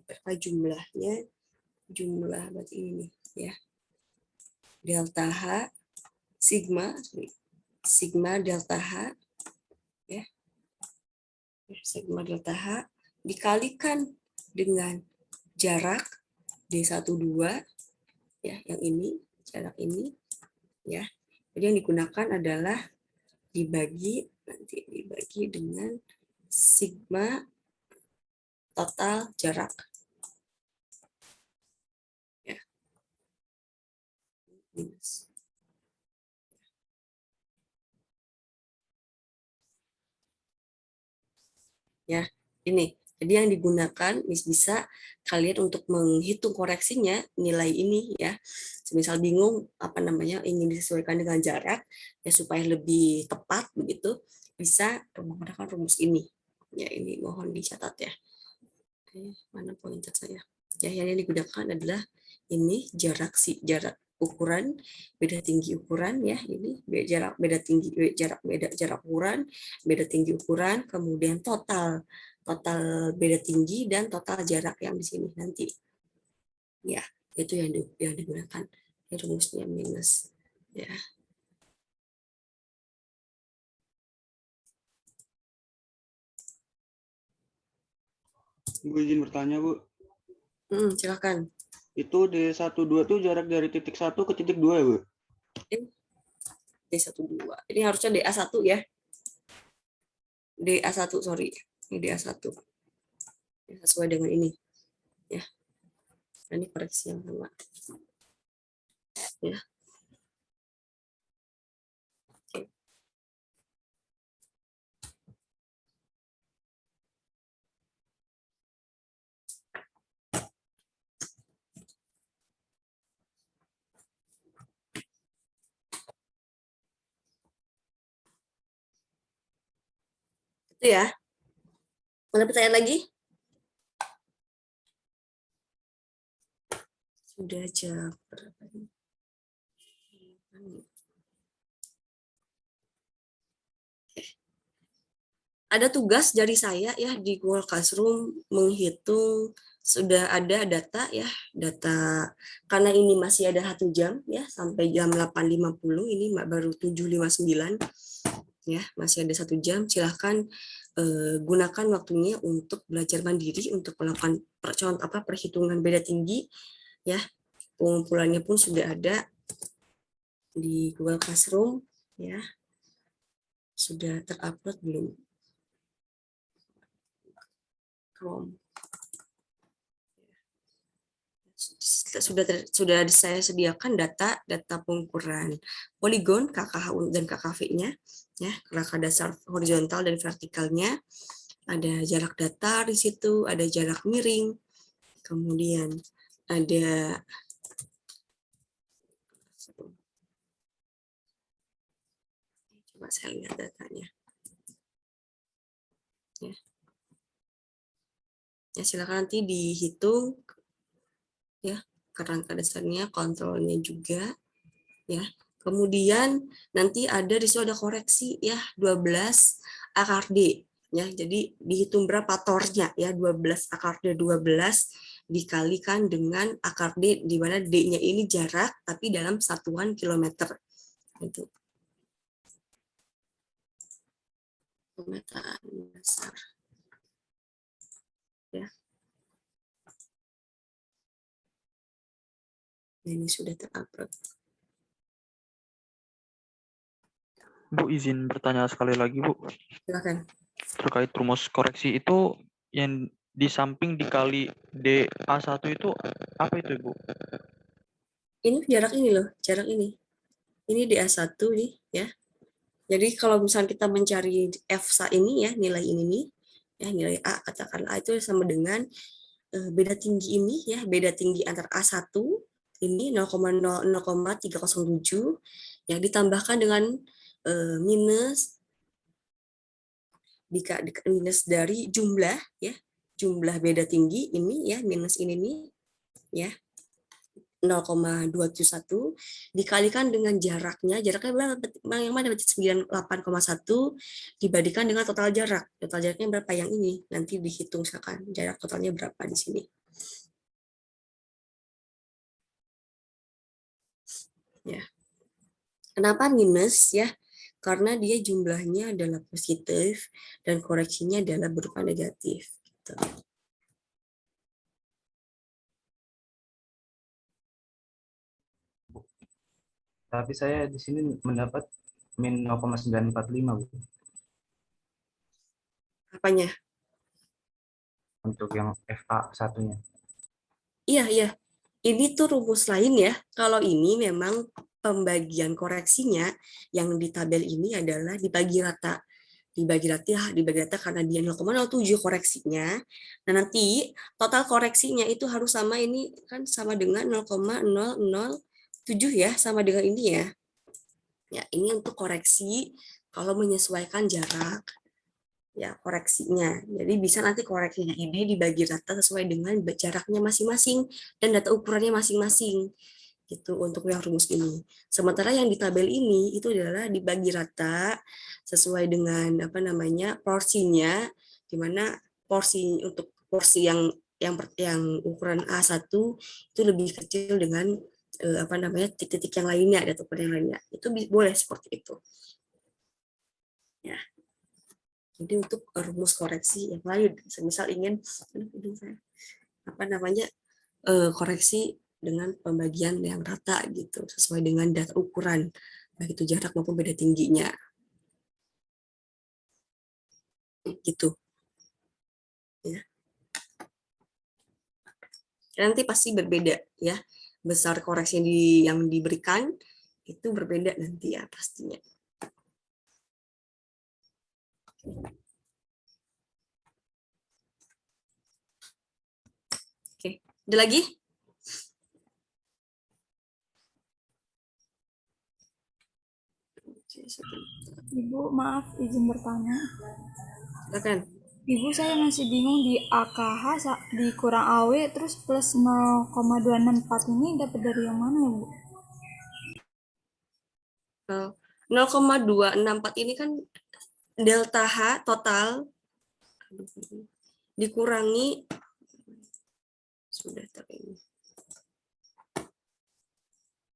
berapa jumlahnya, jumlah berarti ini ya, delta H sigma delta H ya, sigma delta H dikalikan dengan jarak D12 ya, yang ini jarak ini ya. Jadi yang digunakan adalah dibagi dengan sigma total jarak ya. Minus. Ya, ini. Jadi yang digunakan bisa kalian untuk menghitung koreksinya nilai ini ya. Semisal bingung apa namanya ingin disesuaikan dengan jarak ya supaya lebih tepat begitu, bisa menggunakan rumus ini. Ya, ini mohon dicatat ya. Oke, mana pointer saya? Ya, yang digunakan adalah ini jarak ukuran beda tinggi ukuran ya, ini beda tinggi jarak ukuran, beda tinggi ukuran, kemudian total beda tinggi dan total jarak yang di sini nanti ya, itu yang digunakan rumusnya minus ya. Bu izin bertanya, Bu. Silakan. Itu D12 tuh jarak dari titik 1 ke titik 2 ya, Bu? D12. Ini harusnya DA1 ya. DA1, sorry. Ini DA1. Sesuai dengan ini. Ya. Ini koreksi yang sama. Ya. Oke. Itu ya. Ada pertanyaan lagi? Sudah jam berapa ini? Ada tugas dari saya ya di Google Classroom menghitung, sudah ada data ya, data karena ini masih ada 1 jam ya sampai jam 8.50, ini baru 7.59 ya, masih ada 1 jam. Silahkan gunakan waktunya untuk belajar mandiri untuk melakukan perhitungan beda tinggi ya. Pengumpulannya pun sudah ada di Google Classroom ya. Sudah terupload belum? Chrome. Sudah saya sediakan data pengukuran poligon KKH dan KKV-nya ya, kerangka dasar horizontal dan vertikalnya, ada jarak datar di situ, ada jarak miring, kemudian ada coba saya lihat datanya ya. Ya, silakan nanti dihitung ya, kerangka dasarnya, kontrolnya juga ya. Kemudian nanti ada di situ ada koreksi ya, 12 akar D ya. Jadi dihitung berapa tornya ya, 12 akar D 12 dikalikan dengan akar D, di mana D-nya ini jarak tapi dalam satuan kilometer. Itu. Pemetaan dasar. Ya. Ini sudah terupload. Bu, izin bertanya sekali lagi, Bu. Silakan. Terkait rumus koreksi itu yang di samping dikali DA1 itu apa itu, Bu? Ini jarak ini loh, jarak ini. Ini DA1 nih ya. Jadi kalau misalnya kita mencari F ini ya, nilai ini nih, ya nilai A, katakanlah A itu sama dengan beda tinggi ini ya, beda tinggi antara A1 ini 0,307 ya, ditambahkan dengan minus minus dari jumlah ya, jumlah beda tinggi ini ya, minus ini nih ya, 0,271 dikalikan dengan jaraknya berapa? Yang mana? 98,1 dibandingkan dengan total jarak. Total jaraknya berapa yang ini? Nanti dihitung misalkan jarak totalnya berapa di sini. Ya. Kenapa minus ya? Karena dia jumlahnya adalah positif dan koreksinya adalah berupa negatif. Gitu. Tapi saya di sini mendapat min 0,945 Bu, Apanya? untuk yang FA satunya. Iya. Ini tuh rumus lain ya. Kalau ini memang pembagian koreksinya yang di tabel ini adalah dibagi rata. Dibagi rata karena dia 0,07 koreksinya. Nah, nanti total koreksinya itu harus sama, ini kan sama dengan 0,007 ya, sama dengan ini ya. Ya, ini untuk koreksi kalau menyesuaikan jarak ya koreksinya. Jadi bisa nanti koreksinya ini dibagi rata sesuai dengan jaraknya masing-masing dan data ukurannya masing-masing. Gitu untuk yang rumus ini. Sementara yang di tabel ini itu adalah dibagi rata sesuai dengan porsinya, di mana porsi untuk porsi yang ukuran A1 itu lebih kecil dengan titik-titik yang lainnya, data ukuran yang lainnya. Itu boleh seperti itu. Ya. Jadi untuk rumus koreksi yang lain, misal ingin koreksi dengan pembagian yang rata gitu, sesuai dengan data ukuran, baik itu jarak maupun beda tingginya. Gitu. Ya. Nanti pasti berbeda ya. Besar koreksi yang diberikan itu berbeda nanti ya pastinya. Oke, ada lagi? Ibu, maaf izin bertanya. Silakan. Ibu, saya masih bingung di AKH dikurang AW terus plus 0,264 ini dapat dari yang mana ya, Bu? 0,264 ini kan delta H total dikurangi sudah ini.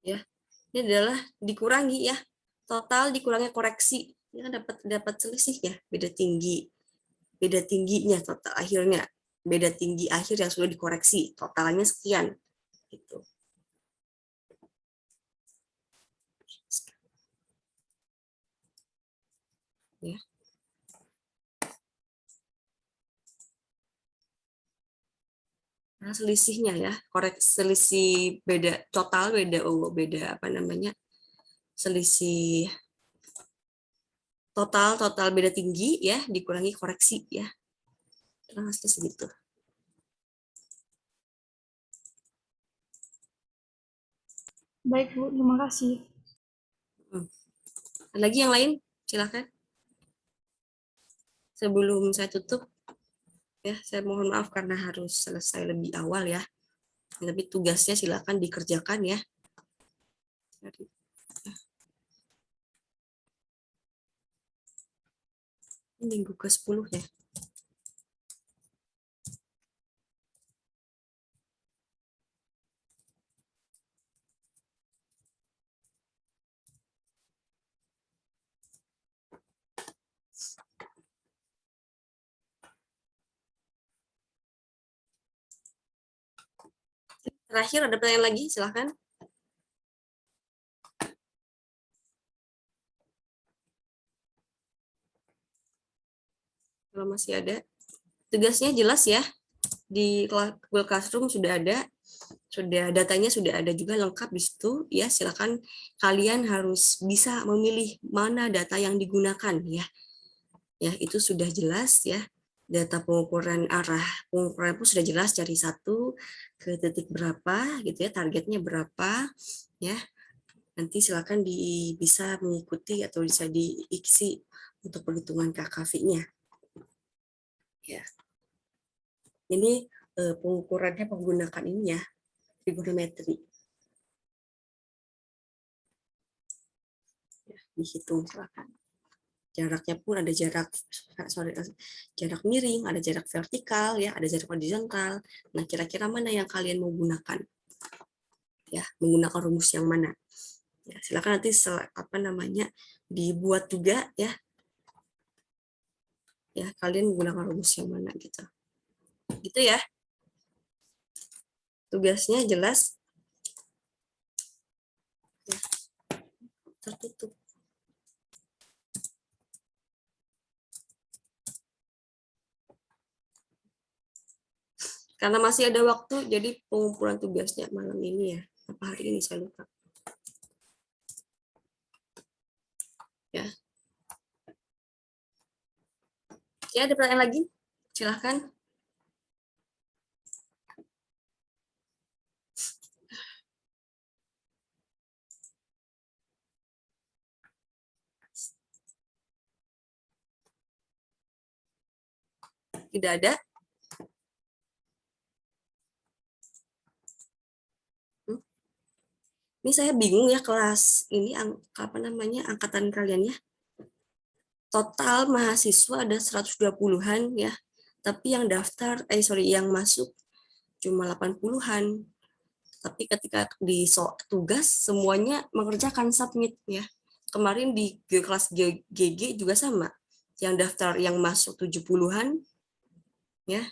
Ya. Ini adalah dikurangi ya. Total dikurangi koreksi. Ini kan dapat selisih ya, beda tinggi. Beda tingginya total akhirnya. Beda tinggi akhir yang sudah dikoreksi. Totalnya sekian. Gitu. Ya. Nah, selisihnya ya, selisih beda total, beda selisih total beda tinggi ya dikurangi koreksi ya. Terus segitu. Baik, Bu, terima kasih. Lagi yang lain? Silakan. Sebelum saya tutup, ya saya mohon maaf karena harus selesai lebih awal ya. Tapi tugasnya silakan dikerjakan ya. Ini minggu ke-10 ya. Terakhir ada pertanyaan lagi, silakan. Kalau masih ada. Tugasnya jelas ya. Di Google Classroom sudah ada, datanya sudah ada juga lengkap di situ ya. Silakan kalian harus bisa memilih mana data yang digunakan ya. Ya, itu sudah jelas ya. Data pengukuran pengukuran pun sudah jelas dari 1 ke titik berapa gitu ya, targetnya berapa ya. Nanti silakan bisa mengikuti atau bisa diisi untuk perhitungan KKV-nya. Ya. Ini pengukurannya menggunakan ini ya, trigonometri. Ya, dihitung silakan. Jaraknya pun ada jarak miring, ada jarak vertikal ya, ada jarak horizontal. Nah, kira-kira mana yang kalian mau gunakan? Ya, menggunakan rumus yang mana? Ya, silakan nanti dibuat juga ya. Ya, kalian menggunakan rumus yang mana gitu. Gitu ya. Tugasnya jelas. Ya, tertutup. Karena masih ada waktu, jadi pengumpulan tugasnya malam ini ya. Apa hari ini saya lupa. Ya. Ya, ada pertanyaan lagi? Silahkan. Tidak ada? Ini saya bingung ya kelas ini angkatan kalian ya. Total mahasiswa ada 120-an ya. Tapi yang yang masuk cuma 80-an. Tapi ketika di tugas semuanya mengerjakan submit ya. Kemarin di kelas GG juga sama. Yang daftar yang masuk 70-an ya.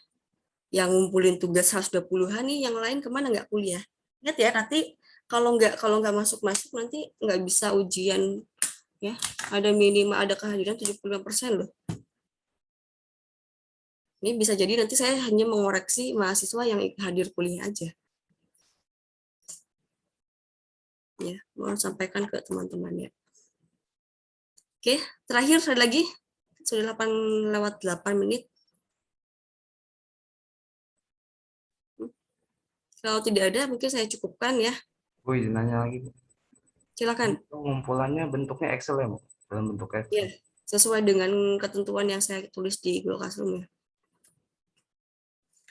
Yang ngumpulin tugas 120-an nih, yang lain kemana nggak kuliah. Ingat ya, nanti kalau nggak masuk nanti nggak bisa ujian ya. Ada minimal ada kehadiran 75% loh. Ini bisa jadi nanti saya hanya mengoreksi mahasiswa yang hadir kuliah aja. Ya, mohon sampaikan ke teman-teman ya. Oke, terakhir ada lagi. Sudah 8 menit. Kalau tidak ada, mungkin saya cukupkan ya. Bu, izin nanya lagi, Bu. Silakan. Pengumpulannya bentuknya Excel ya, Bu? Dalam bentuk Excel. Ya, sesuai dengan ketentuan yang saya tulis di Google Classroom ya.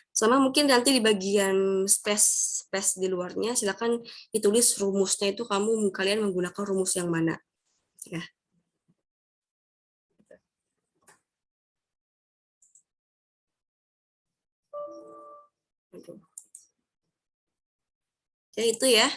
Sama mungkin nanti di bagian space di luarnya, silakan ditulis rumusnya itu kalian menggunakan rumus yang mana. Ya. Ya, itu ya.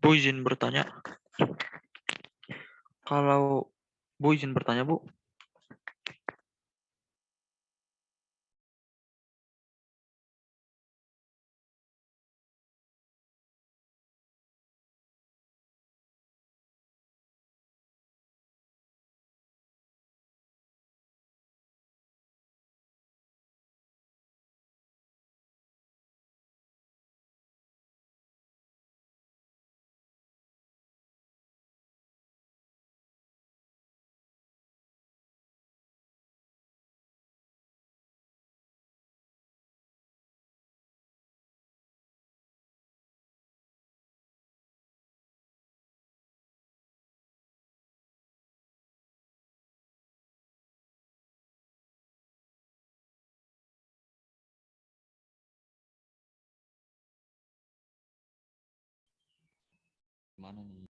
Bu izin bertanya. Kalau Bu izin bertanya, Bu. Mana nih?